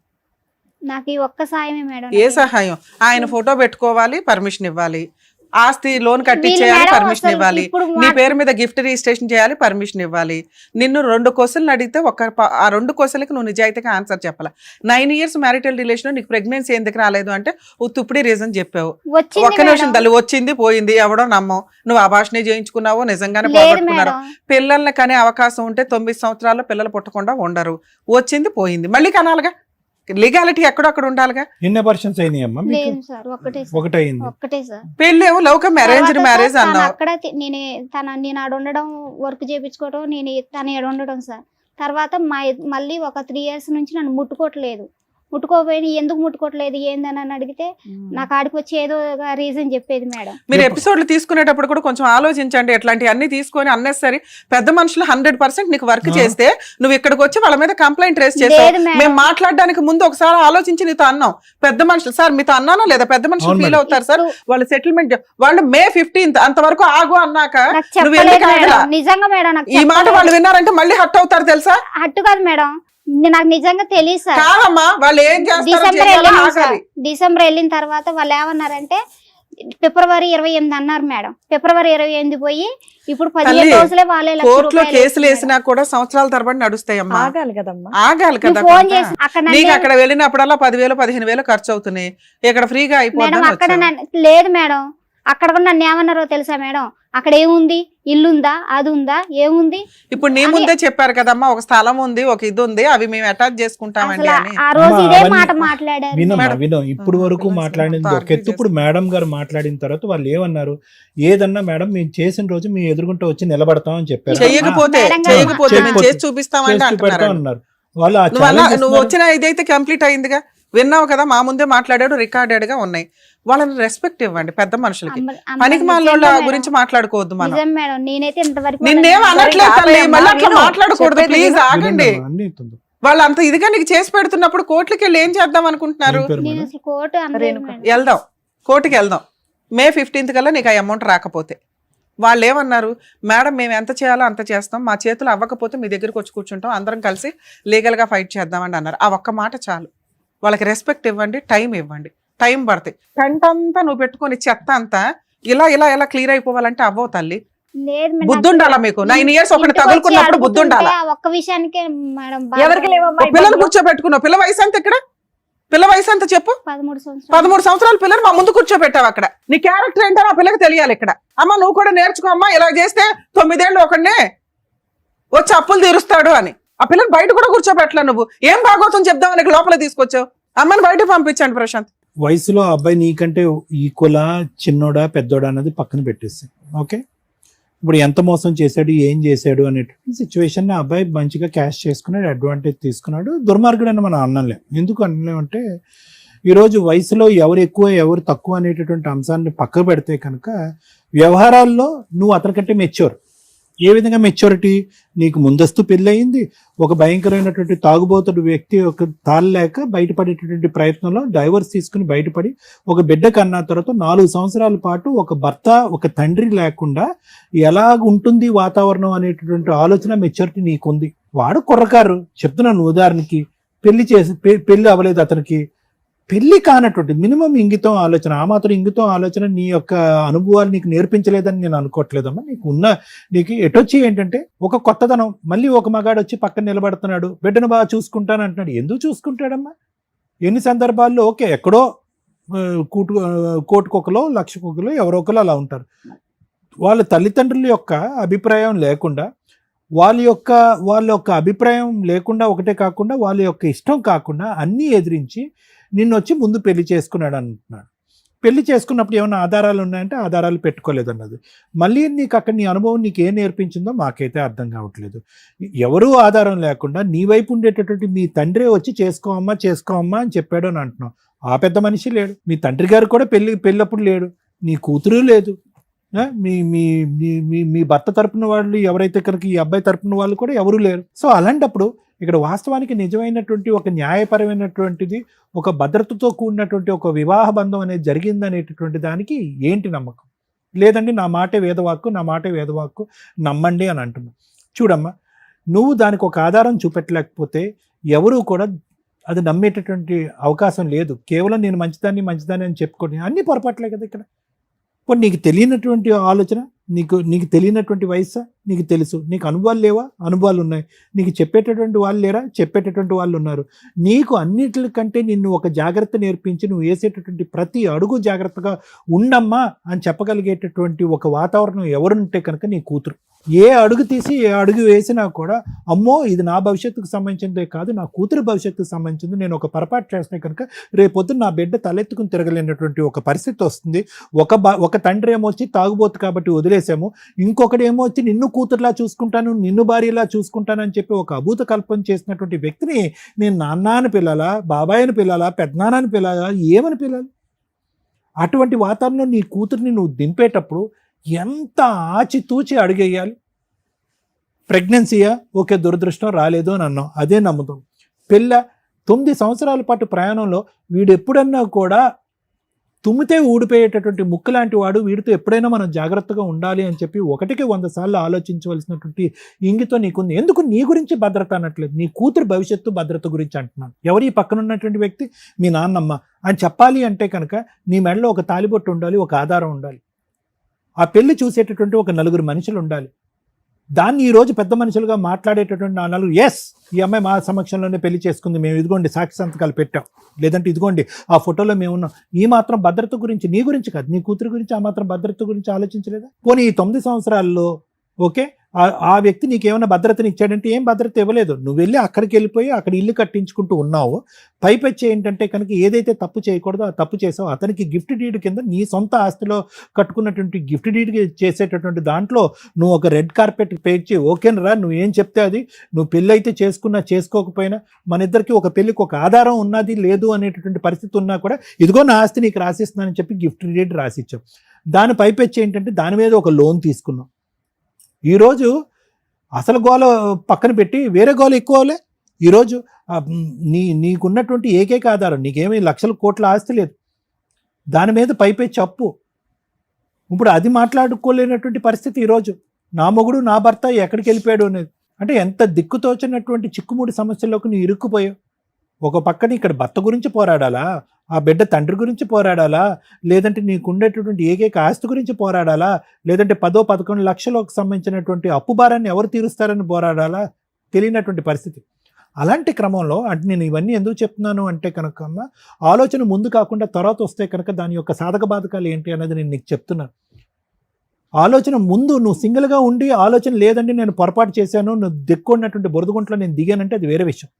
నాకు ఈ ఒక్క సాయమే మేడం. ఏ సహాయం? ఆయన ఫోటో పెట్టుకోవాలి, పర్మిషన్ ఇవ్వాలి, ఆస్తి లోన్ కట్టించేయాలి, పర్మిషన్ ఇవ్వాలి, నీ పేరు మీద గిఫ్ట్ రిజిస్ట్రేషన్ చేయాలి, పర్మిషన్ ఇవ్వాలి. నిన్ను 2 క్వశ్చన్లు అడిగితే ఆ 2 క్వశ్చన్లకి నువ్వు నిజాయితీగా ఆన్సర్ చెప్పాలి. 9 years మ్యారిటల్ రిలేషన్, నీకు ప్రెగ్నెన్సీ ఎందుకు రాలేదు అంటే తుప్పుడి రీజన్ చెప్పావు. ఒక్క నిమిషం తల్లి, వచ్చింది పోయింది, ఎవడో నమ్మవు. నువ్వు అభాషణ చేయించుకున్నావో నిజంగానే పోగొట్టుకున్నావు. పిల్లల్ని కనే అవకాశం ఉంటే 9 సంవత్సరాల్లో పిల్లలు పుట్టకుండా ఉండరు. వచ్చింది పోయింది, మళ్ళీ కనాలిగా. లీగాలిటీ ఎక్కడొక్కడ ఉండాలిగా. ఎన్ని వర్షన్స్ అయినాయమ్మా? ఒకటే సార్. పెళ్ళేమో లవ్ కమ్ అరేంజ్డ్ మ్యారేజ్ అన్నావు. అక్కడ నేను ఆడ ఉండడం, వర్క్ చేయించుకోవడం, నేను తన ఆడ ఉండడం సార్. తర్వాత మళ్ళీ ఒక 3 years నుంచి నన్ను ముట్టుకోవట్లేదు. ముట్టుకోపోయిన ఎందుకు ముట్టుకోవట్లేదు ఏందని అడిగితే నాకు ఆడికి వచ్చి ఏదో రీజన్ చెప్పేది మేడం. మీరు ఎపిసోడ్లు తీసుకునేటప్పుడు కూడా కొంచెం ఆలోచించండి. ఎట్లాంటి అన్ని తీసుకొని అన్నెసరీ పెద్ద మనుషులు 100% నీకు వర్క్ చేస్తే నువ్వు ఇక్కడికి వచ్చి వాళ్ళ మీద కంప్లైంట్ రేస్ చేస్తావు. మేము మాట్లాడడానికి ముందు ఒకసారి ఆలోచించి నీతో అన్నాం. పెద్ద మనుషులు సార్ మీతో అన్నానో లేదా? పెద్ద మనుషులు ఫీల్ అవుతారు సార్. వాళ్ళ సెటిల్మెంట్ వాళ్ళు May 15th అంతవరకు ఆగు అన్నాక నిజంగా మేడం ఈ మాట వాళ్ళు విన్నారంటే మళ్ళీ హట్ అవుతారు తెలుసా? హట్టు కాదు మేడం, నాకు నిజంగా తెలియదు సార్. కాదమ్మా, వాళ్ళు ఏం చేస్తారు? డిసెంబర్ వెళ్ళిన తర్వాత వాళ్ళు ఏమన్నారంటే February 28 అన్నారు మేడం. February 28 పోయి ఇప్పుడు 15 రోజులే వాళ్ళే కోర్టులో కేసులు వేసినా కూడా సంవత్సరాల తరబడి నడుస్తాయమ్మా. ఆగాలి కదమ్మా, ఆగాలి కదా. ఫోన్ చేసి నీకు అక్కడ వెళ్ళినప్పుడల్లా 10,000 15,000 ఖర్చు అవుతున్నాయి, ఇక్కడ ఫ్రీగా అయిపోతుంది. అక్కడ లేదు మేడం, అక్కడ కూడా నన్ను ఏమన్నారో తెలుసా మేడం? అక్కడ ఏముంది, ఇల్లుందా, అది ఉందా, ఏముంది? ఇప్పుడు నీ ముందే చెప్పారు కదమ్మా, ఒక స్థలం ఉంది, ఒక ఇది ఉంది, అవి మేము అటాచ్ చేసుకుంటామండి అని. ఆ రోజు ఇదే మాట మాట్లాడారు. ఇప్పుడు వరకు మాట్లాడింది ఒక ఎత్తు. ఇప్పుడు మేడం గారు మాట్లాడిన తర్వాత వాళ్ళు ఏమన్నారు? ఏదన్నా మేడం మేము చేసిన రోజు మీ ఎదురుగుంటూ వచ్చి నిలబడతాం అని చెప్పారు. చేయకపోతే మేము చేసి చూపిస్తామని అన్నారు వాళ్ళు. నువ్వు వచ్చిన ఇదైతే కంప్లీట్ అయిందిగా, విన్నావు కదా, మా ముందే మాట్లాడాడు, రికార్డెడ్ గా ఉన్నాయి. వాళ్ళని రెస్పెక్ట్ ఇవ్వండి. పెద్ద మనుషులకి పనికి మాలోళ్ళ గురించి మాట్లాడుకోవద్దు మనం. నిన్నేం అనట్లేదు తల్లి, మళ్ళీ అట్లా మాట్లాడకూడదు ప్లీజ్, ఆగండి. వాళ్ళు అంత ఇదిగా నీకు చేసి పెడుతున్నప్పుడు కోర్టుకి వెళ్ళి ఏం చేద్దాం అనుకుంటున్నారు? వెళ్దాం, కోర్టుకి వెళ్దాం May 15th కల్లా నీకు ఆ అమౌంట్ రాకపోతే. వాళ్ళు ఏమన్నారు? మేడం మేము ఎంత చేయాలో అంత చేస్తాం, మా చేతులు అవ్వకపోతే మీ దగ్గరకు వచ్చి కూర్చుంటాం, అందరం కలిసి లీగల్ గా ఫైట్ చేద్దామని అన్నారు. ఆ ఒక్క మాట చాలు. వాళ్ళకి రెస్పెక్ట్ ఇవ్వండి, టైం ఇవ్వండి. టైం పడతాయి. టెంట్ అంతా నువ్వు పెట్టుకుని చెత్త అంతా ఇలా ఇలా ఇలా క్లియర్ అయిపోవాలంటే అవ్వవు తల్లి. బుద్ధి ఉండాలా మీకు? 9 years ఒకటి తగులుకున్నప్పుడు బుద్ధి ఉండాలా? ఒక్క విషయానికి పిల్లలు కూర్చోబెట్టుకున్నావు. పిల్ల వయసు అంత ఇక్కడ, పిల్ల వయసు అంత చెప్పు. 13 సంవత్సరాల పిల్లలు మా ముందు కూర్చోబెట్టావు. అక్కడ నీ క్యారెక్టర్ ఏంటో ఆ పిల్లకి తెలియాలి. ఇక్కడ అమ్మ నువ్వు కూడా నేర్చుకో అమ్మా, ఇలా చేస్తే 9 ఏళ్ళు ఒకడినే వచ్చి అప్పులు తీరుస్తాడు అని. ఆ పిల్లలు బయట కూడా కూర్చోబెట్టలే. నువ్వు ఏం భాగవతం చెప్దామని లోపల తీసుకొచ్చావు. అమ్మని బయట పంపించండి ప్రశాంత్. వయసులో అబ్బాయి నీకంటే ఈక్వలా, చిన్నోడా, పెద్దోడా అన్నది పక్కన పెట్టేసి, ఓకే, ఇప్పుడు ఎంత మోసం చేశాడు, ఏం చేశాడు అనేటువంటి సిచ్యువేషన్ ఆ అబ్బాయి మంచిగా క్యాష్ చేసుకున్నాడు, అడ్వాంటేజ్ తీసుకున్నాడు. దుర్మార్గుడు అని మనం అనలేం. ఎందుకు అనలేమంటే ఈరోజు వయసులో ఎవరు ఎక్కువ ఎవరు తక్కువ అనేటటువంటి అంశాన్ని పక్కకు పెడితే కనుక వ్యవహారాల్లో నువ్వు అతనికంటే మెచ్యూర్, ఏ విధంగా మెచ్యూరిటీ? నీకు ముందస్తు పెళ్ళి అయింది, ఒక భయంకరమైనటువంటి తాగుబోతుడు వ్యక్తి ఒక తాళలేక బయటపడేటటువంటి ప్రయత్నంలో డైవర్స్ తీసుకుని బయటపడి ఒక బిడ్డ కన్నా తర్వాత 4 సంవత్సరాల పాటు ఒక భర్త ఒక తండ్రి లేకుండా ఎలా ఉంటుంది వాతావరణం అనేటటువంటి ఆలోచన మెచ్యూరిటీ నీకుంది. వాడు కుర్రకారు, చెప్తున్నాను ఉదాహరణకి, పెళ్లి అవ్వలేదు అతనికి, పెళ్లి కానటువంటి మినిమం ఇంగితం ఆలోచన, ఆ మాత్రం ఇంగితం ఆలోచన నీ యొక్క అనుభవాలు నీకు నేర్పించలేదని నేను అనుకోవట్లేదమ్మా. నీకు ఎటొచ్చి ఏంటంటే ఒక కొత్తదనం, మళ్ళీ ఒక మగాడు వచ్చి పక్కన నిలబడుతున్నాడు, బిడ్డను బాగా చూసుకుంటాను అంటున్నాడు. ఎందుకు చూసుకుంటాడమ్మా? ఎన్ని సందర్భాల్లో ఓకే ఎక్కడో కోటికొకలో లక్షకొకలో ఎవరో ఒకరు అలా ఉంటారు. వాళ్ళ తల్లిదండ్రుల యొక్క అభిప్రాయం లేకుండా వాళ్ళ యొక్క అభిప్రాయం లేకుండా ఒకటే కాకుండా వాళ్ళ యొక్క ఇష్టం కాకుండా అన్నీ ఎదిరించి నిన్ను వచ్చి ముందు పెళ్లి చేసుకున్నాడు అంటున్నాడు. పెళ్లి చేసుకున్నప్పుడు ఏమైనా ఆధారాలు ఉన్నాయంటే ఆధారాలు పెట్టుకోలేదు అన్నది. మళ్ళీ నీకు అక్కడ నీ అనుభవం నీకు ఏం నేర్పించిందో మాకైతే అర్థం కావట్లేదు. ఎవరూ ఆధారం లేకుండా నీ వైపు ఉండేటటువంటి మీ తండ్రి వచ్చి చేసుకోమ్మా అని చెప్పాడు అని అంటున్నావు. ఆ పెద్ద మనిషి లేడు, మీ తండ్రి గారు కూడా పెళ్ళప్పుడు లేడు, నీ కూతురు లేదు, మీ మీ మీ భర్త తరపున వాళ్ళు ఎవరైతే కనుక ఈ అబ్బాయి తరపున వాళ్ళు కూడా ఎవరూ లేరు. సో అలాంటప్పుడు ఇక్కడ వాస్తవానికి నిజమైనటువంటి ఒక న్యాయపరమైనటువంటిది ఒక భద్రతతో కూడినటువంటి ఒక వివాహ బంధం అనేది జరిగిందనేటటువంటి దానికి ఏంటి నమ్మకం? లేదండి నా మాటే వేదవాక్కు నమ్మండి అని అంటున్నావు. చూడమ్మా, నువ్వు దానికి ఒక ఆధారం చూపెట్టలేకపోతే ఎవరు కూడా అది నమ్మేటటువంటి అవకాశం లేదు. కేవలం నేను మంచిదాన్ని అని చెప్పుకోండి, అన్ని పొరపాట్లే కదా ఇక్కడ. ఇప్పుడు నీకు తెలియనటువంటి ఆలోచన, నీకు తెలియనటువంటి వయసు, నీకు తెలుసు, నీకు అనుభవాలు లేవా? అనుభవాలు ఉన్నాయి. నీకు చెప్పేటటువంటి వాళ్ళు లేరా? చెప్పేటటువంటి వాళ్ళు ఉన్నారు. నీకు అన్నిటికంటే నిన్ను ఒక జాగ్రత్త నేర్పించి నువ్వు వేసేటటువంటి ప్రతి అడుగు జాగ్రత్తగా ఉండమ్మా అని చెప్పగలిగేటటువంటి ఒక వాతావరణం ఎవరుంటే కనుక నీ కూతురు. ఏ అడుగు తీసి ఏ అడుగు వేసినా కూడా అమ్మో ఇది నా భవిష్యత్తుకు సంబంధించిందే కాదు, నా కూతురు భవిష్యత్తుకు సంబంధించింది, నేను ఒక పొరపాటు చేస్తే కనుక రేపొద్దున నా బిడ్డ తలెత్తుకుని తిరగలేనటువంటి ఒక పరిస్థితి వస్తుంది. ఒక తండ్రి ఏమో వచ్చి తాగుబోతు కాబట్టి వదిలేసాము, ఇంకొకటి ఏమో వచ్చి నిన్ను కూతురులా చూసుకుంటాను, నిన్ను భార్యలా చూసుకుంటాను అని చెప్పి ఒక అభూత కల్పన చేసినటువంటి వ్యక్తిని నేను నాన్న అని పిల్లాలా, బాబాయ్ అని పిల్లాలా, పెద్దనాన్న అని పిల్లాలా, ఏమని పిల్లాలి? అటువంటి వాతావరణంలో నీ కూతురిని నువ్వు దింపేటప్పుడు ఎంత ఆచితూచి అడుగేయాలి. ప్రెగ్నెన్సీయా? ఓకే, దురదృష్టం రాలేదు అని అన్నాం, అదే నమ్ముతాం. 9 సంవత్సరాల పాటు ప్రయాణంలో వీడు ఎప్పుడన్నా కూడా తుమ్మితే ఊడిపోయేటటువంటి ముక్కు లాంటి వాడు, వీడితో ఎప్పుడైనా మనం జాగ్రత్తగా ఉండాలి అని చెప్పి 1కి 100 సార్లు ఆలోచించవలసినటువంటి ఇంగితో నీకుంది. ఎందుకు నీ గురించి భద్రత అనట్లేదు, నీ కూతురు భవిష్యత్తు భద్రత గురించి అంటున్నాను. ఎవరు ఈ పక్కన ఉన్నటువంటి వ్యక్తి? మీ నాన్నమ్మ అని చెప్పాలి అంటే కనుక నీ మెడలో ఒక తాలిబొట్టు ఉండాలి, ఒక ఆధారం ఉండాలి, ఆ పెళ్లి చూసేటటువంటి ఒక 4 మనుషులు ఉండాలి. దాన్ని ఈరోజు పెద్ద మనుషులుగా మాట్లాడేటటువంటి 4 ఎస్ ఈ అమ్మాయి మా సమక్షంలోనే పెళ్లి చేసుకుంది, మేము ఇదిగోండి సాక్షి సంతకాలు పెట్టాం, లేదంటే ఇదిగోండి ఆ ఫోటోలో మేము ఉన్నాం. ఈ మాత్రం భద్రత గురించి, నీ గురించి కాదు, నీ కూతురు గురించి ఆ మాత్రం భద్రత గురించి ఆలోచించలేదా? పోనీ ఈ 9 సంవత్సరాల్లో ఓకే ఆ వ్యక్తి నీకేమైనా భద్రతని ఇచ్చాడంటే ఏం భద్రత ఇవ్వలేదు. నువ్వు వెళ్ళి అక్కడికి వెళ్ళిపోయి అక్కడ ఇల్లు కట్టించుకుంటూ ఉన్నావు. పైపెచ్చి ఏంటంటే కనుక ఏదైతే తప్పు చేయకూడదో ఆ తప్పు చేసావు. అతనికి గిఫ్ట్ డీడ్ కింద నీ సొంత ఆస్తిలో కట్టుకున్నటువంటి గిఫ్ట్ డీడ్ చేసేటటువంటి దాంట్లో నువ్వు ఒక రెడ్ కార్పెట్ పేర్చి ఓకేనరా నువ్వు ఏం చెప్తే అది, నువ్వు పెళ్ళి అయితే చేసుకున్నా చేసుకోకపోయినా మన ఇద్దరికి ఒక పెళ్ళికి ఒక ఆధారం ఉన్నది లేదు అనేటటువంటి పరిస్థితి ఉన్నా కూడా ఇదిగో నా ఆస్తి నీకు రాసిస్తున్నానని చెప్పి గిఫ్ట్ డీడ్ రాసిచ్చావు. దాని పైపెచ్చి ఏంటంటే దాని మీద ఒక లోన్ తీసుకున్నావు. ఈరోజు అసలు గోల పక్కన పెట్టి వేరే గోల ఎక్కువలే. ఈరోజు నీకున్నటువంటి ఏకైక ఆధారం, నీకేమీ లక్షల కోట్ల ఆస్తి లేదు, దాని మీద పైపెచ్చి అప్పు. ఇప్పుడు అది మాట్లాడుకోలేనటువంటి పరిస్థితి ఈరోజు. నా మొగుడు నా భర్త ఎక్కడికి వెళ్ళిపోయాడు అనేది అంటే ఎంత దిక్కుతోచినటువంటి చిక్కుముడి సమస్యల్లోకి నువ్వు ఇరుక్కుపోయావు. ఒక పక్కన ఇక్కడ భర్త గురించి పోరాడాలా, ఆ బిడ్డ తండ్రి గురించి పోరాడాలా, లేదంటే నీకు ఉండేటటువంటి ఏకైక ఆస్తి గురించి పోరాడాలా, లేదంటే 10-11 లక్షలకు సంబంధించినటువంటి అప్పు భారాన్ని ఎవరు తీరుస్తారని పోరాడాలా, తెలియనటువంటి పరిస్థితి. అలాంటి క్రమంలో అంటే నేను ఇవన్నీ ఎందుకు చెప్తున్నాను అంటే కనుక ఆలోచన ముందు కాకుండా తర్వాత వస్తే కనుక దాని యొక్క సాధక బాధకాలు ఏంటి అనేది నేను నీకు చెప్తున్నాను. ఆలోచన ముందు నువ్వు సింగిల్గా ఉండి ఆలోచన లేదండి నేను పొరపాటు చేశాను, నువ్వు దిక్కున్నటువంటి బురదగుంట్లో నేను దిగానంటే అది వేరే విషయం.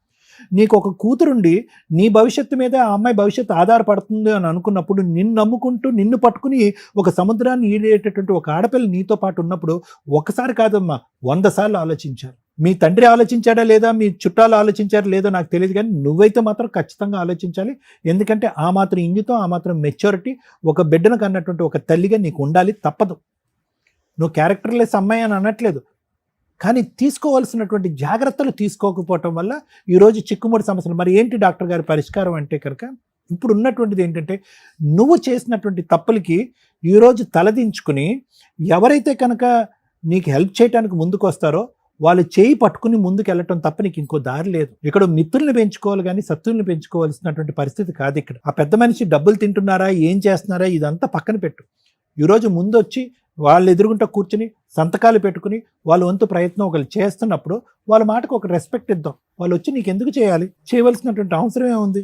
నీకు ఒక కూతురుండి నీ భవిష్యత్తు మీద ఆ అమ్మాయి భవిష్యత్తు ఆధారపడుతుంది అని అనుకున్నప్పుడు నిన్ను నమ్ముకుంటూ నిన్ను పట్టుకుని ఒక సముద్రాన్ని ఈడేటటువంటి ఒక ఆడపిల్ల నీతో పాటు ఉన్నప్పుడు ఒకసారి కాదమ్మా 100 సార్లు ఆలోచించారు. మీ తండ్రి ఆలోచించాడా లేదా, మీ చుట్టాలు ఆలోచించారా లేదో నాకు తెలియదు, కానీ నువ్వైతే మాత్రం ఖచ్చితంగా ఆలోచించాలి. ఎందుకంటే ఆ మాత్రం ఇంగితం, ఆ మాత్రం మెచ్యూరిటీ ఒక బిడ్డను కన్నటువంటి ఒక తల్లిగా నీకు ఉండాలి, తప్పదు. నువ్వు క్యారెక్టర్లెస్ అమ్మాయి అని అనట్లేదు, కానీ తీసుకోవాల్సినటువంటి జాగ్రత్తలు తీసుకోకపోవటం వల్ల ఈరోజు చిక్కుముడి సమస్యలు. మరి ఏంటి డాక్టర్ గారి పరిష్కారం అంటే కనుక ఇప్పుడు ఉన్నటువంటిది ఏంటంటే నువ్వు చేసినటువంటి తప్పులకి ఈరోజు తలదించుకుని ఎవరైతే కనుక నీకు హెల్ప్ చేయడానికి ముందుకు వస్తారో వాళ్ళు చేయి పట్టుకుని ముందుకు వెళ్ళటం తప్ప నీకు ఇంకో దారి లేదు. ఇక్కడ మిత్రుల్ని పెంచుకోవాలి కానీ శత్రువుల్ని పెంచుకోవాల్సినటువంటి పరిస్థితి కాదు ఇక్కడ. ఆ పెద్ద మనిషి డబ్బులు తింటున్నారా, ఏం చేస్తున్నారా, ఇదంతా పక్కన పెట్టు. ఈరోజు ముందు వచ్చి వాళ్ళు ఎదురుగుంటా కూర్చుని సంతకాలు పెట్టుకుని వాళ్ళ వంతు ప్రయత్నం ఒకరు చేస్తున్నప్పుడు వాళ్ళ మాటకు ఒక రెస్పెక్ట్ ఇద్దాం. వాళ్ళు వచ్చి నీకు ఎందుకు చేయాలి, చేయవలసినటువంటి అవసరం ఏముంది?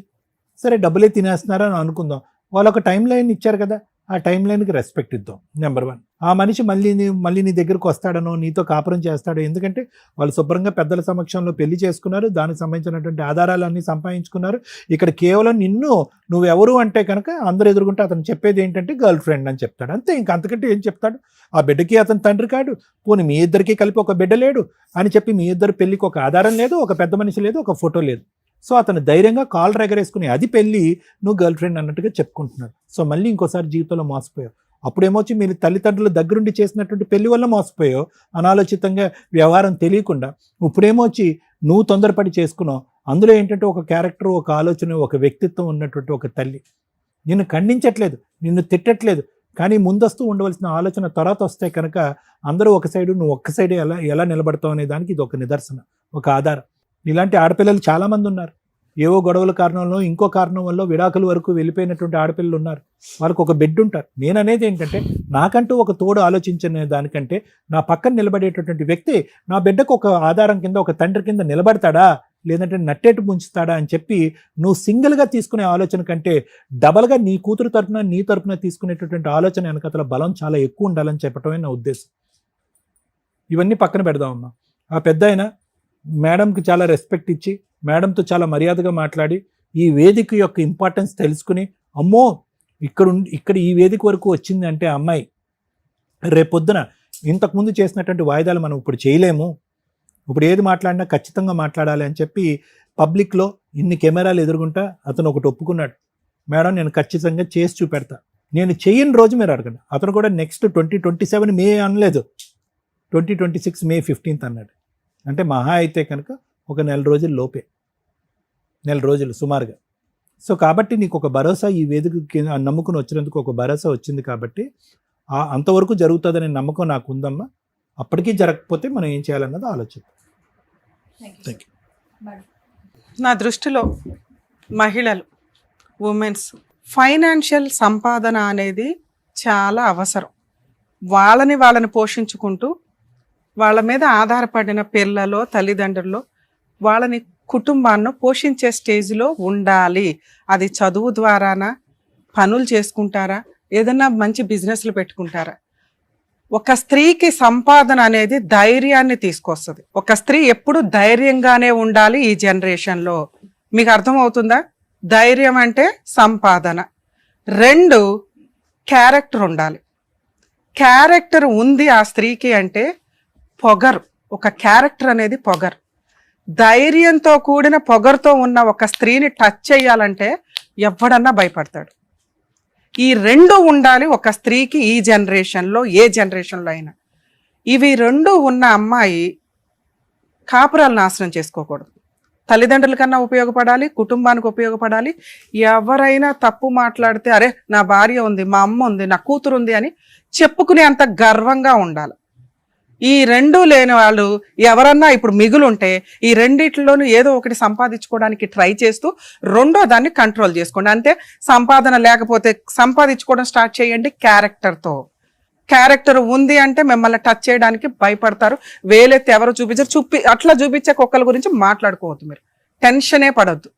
సరే డబ్బులే తినేస్తున్నారా అని అనుకుందాం. వాళ్ళు ఒక టైం లైన్ ఇచ్చారు కదా, ఆ టైం లైన్కి రెస్పెక్ట్ ఇద్దాం. నెంబర్ 1. ఆ మనిషి మళ్ళీ నీ దగ్గరకు వస్తాడనో నీతో కాపురం చేస్తాడో, ఎందుకంటే వాళ్ళు శుభ్రంగా పెద్దల సమక్షంలో పెళ్లి చేసుకున్నారు, దానికి సంబంధించినటువంటి ఆధారాలన్నీ సంపాదించుకున్నారు. ఇక్కడ కేవలం నువ్వెవరు అంటే కనుక అందరూ ఎదుర్కొంటే అతను చెప్పేది ఏంటంటే గర్ల్ ఫ్రెండ్ అని చెప్తాడు, అంతే. ఇంకా అంతకంటే ఏం చెప్తాడు? ఆ బిడ్డకి అతను తండ్రి కాడు, పోనీ మీ ఇద్దరికి కలిపి ఒక బిడ్డ లేడు అని చెప్పి మీ ఇద్దరు పెళ్లికి ఒక ఆధారం లేదు, ఒక పెద్ద మనిషి లేదు, ఒక ఫోటో లేదు. సో అతను ధైర్యంగా కాల్ ఎగరేసుకుని అది పెళ్ళి నువ్వు గర్ల్ ఫ్రెండ్ అన్నట్టుగా చెప్పుకుంటున్నాడు. సో మళ్ళీ ఇంకోసారి జీవితంలో మోసపోయావు. అప్పుడేమొచ్చి మీరు తల్లిదండ్రుల దగ్గరుండి చేసినటువంటి పెళ్లి వల్ల మోసపోయావు, అనాలోచితంగా వ్యవహారం తెలియకుండా. ఇప్పుడేమొచ్చి నువ్వు తొందరపడి చేసుకున్నావు. అందులో ఏంటంటే ఒక క్యారెక్టర్, ఒక ఆలోచన, ఒక వ్యక్తిత్వం ఉన్నటువంటి ఒక తల్లి. నిన్ను ఖండించట్లేదు, నిన్ను తిట్టట్లేదు, కానీ ముందస్తూ ఉండవలసిన ఆలోచన తర్వాత వస్తే కనుక అందరూ ఒక సైడు, నువ్వు ఒక్క సైడే ఎలా నిలబడతావు అనే దానికి ఇది ఒక నిదర్శన, ఒక ఆధారం. ఇలాంటి ఆడపిల్లలు చాలామంది ఉన్నారు. ఏవో గొడవల కారణంలో, ఇంకో కారణం వల్ల విడాకుల వరకు వెళ్ళిపోయినటువంటి ఆడపిల్లలు ఉన్నారు. వాళ్ళకు ఒక బెడ్ ఉంటారు. నేను అనేది ఏంటంటే నాకంటూ ఒక తోడు ఆలోచించిన దానికంటే నా పక్కన నిలబడేటటువంటి వ్యక్తి నా బిడ్డకు ఒక ఆధారం కింద, ఒక తండ్రి కింద నిలబడతాడా, లేదంటే నట్టేటు ముంచుతాడా అని చెప్పి నువ్వు సింగిల్గా తీసుకునే ఆలోచన కంటే డబల్గా నీ కూతురు తరపున, నీ తరపున తీసుకునేటటువంటి ఆలోచన వెనకతల బలం చాలా ఎక్కువ ఉండాలని చెప్పటమే నా ఉద్దేశం. ఇవన్నీ పక్కన పెడదామమ్మా. ఆ పెద్ద ఆయన మేడంకి చాలా రెస్పెక్ట్ ఇచ్చి, మేడంతో చాలా మర్యాదగా మాట్లాడి, ఈ వేదిక యొక్క ఇంపార్టెన్స్ తెలుసుకుని, అమ్మో ఇక్కడ ఈ వేదిక వరకు వచ్చింది అంటే అమ్మాయి రేపొద్దున ఇంతకుముందు చేసినటువంటి వాయిదాలు మనం ఇప్పుడు చేయలేము, ఇప్పుడు ఏది మాట్లాడినా ఖచ్చితంగా మాట్లాడాలి అని చెప్పి పబ్లిక్లో ఇన్ని కెమెరాలు ఎదురుగుంటా అతను ఒకటి ఒప్పుకున్నాడు. మేడం నేను ఖచ్చితంగా చేసి చూపెడతా, నేను చేయని రోజు మీరు అడగండి. అతను కూడా నెక్స్ట్ 2027 మే అనలేదు, 2026 మే 15 అన్నాడు. అంటే మహా అయితే కనుక ఒక 1 నెల రోజుల లోపే, 1 నెల రోజులు సుమారుగా. సో కాబట్టి నీకు ఒక భరోసా, ఈ వేదికకి నమ్ముకుని వచ్చినందుకు ఒక భరోసా వచ్చింది కాబట్టి అంతవరకు జరుగుతుందనే నమ్మకం నాకు ఉందమ్మా. అప్పటికీ జరగకపోతే మనం ఏం చేయాలన్నది ఆలోచన. Thank you. నా దృష్టిలో మహిళలు, ఉమెన్స్ ఫైనాన్షియల్ సంపాదన అనేది చాలా అవసరం. వాళ్ళని పోషించుకుంటూ వాళ్ళ మీద ఆధారపడిన పిల్లలో, తల్లిదండ్రుల్లో వాళ్ళని, కుటుంబాన్ని పోషించే స్టేజ్లో ఉండాలి. అది చదువు ద్వారానా, పనులు చేసుకుంటారా, ఏదన్నా మంచి బిజినెస్లు పెట్టుకుంటారా? ఒక స్త్రీకి సంపాదన అనేది ధైర్యాన్ని తీసుకొస్తుంది. ఒక స్త్రీ ఎప్పుడు ధైర్యంగానే ఉండాలి ఈ జనరేషన్లో. మీకు అర్థమవుతుందా? ధైర్యం అంటే సంపాదన. 2 క్యారెక్టర్ ఉండాలి. క్యారెక్టర్ ఉంది ఆ స్త్రీకి అంటే పొగరు. ఒక క్యారెక్టర్ అనేది పొగరు. ధైర్యంతో కూడిన పొగరుతో ఉన్న ఒక స్త్రీని టచ్ చేయాలంటే ఎవడన్నా భయపడతాడు. ఈ 2 ఉండాలి ఒక స్త్రీకి ఈ జనరేషన్లో, ఏ జనరేషన్లో అయినా. ఇవి 2 ఉన్న అమ్మాయి కాపురాలు నాశనం చేసుకోకూడదు. తల్లిదండ్రుల కన్నా ఉపయోగపడాలి, కుటుంబానికి ఉపయోగపడాలి. ఎవరైనా తప్పు మాట్లాడితే అరే నా భార్య ఉంది, మా అమ్మ ఉంది, నా కూతురు ఉంది అని చెప్పుకునే అంత గర్వంగా ఉండాలి. ఈ 2 లేని వాళ్ళు ఎవరన్నా ఇప్పుడు మిగులుంటే ఈ రెండిట్లోనూ ఏదో ఒకటి సంపాదించుకోవడానికి ట్రై చేస్తూ 2వ దాన్ని కంట్రోల్ చేసుకోండి. అంతే. సంపాదన లేకపోతే సంపాదించుకోవడం స్టార్ట్ చేయండి క్యారెక్టర్తో. క్యారెక్టర్ ఉంది అంటే మిమ్మల్ని టచ్ చేయడానికి భయపడతారు. వేలెత్తి ఎవరు చూపించారు, అట్లా చూపించే కుక్కల గురించి మాట్లాడుకోవద్దు. మీరు టెన్షనే పడొద్దు.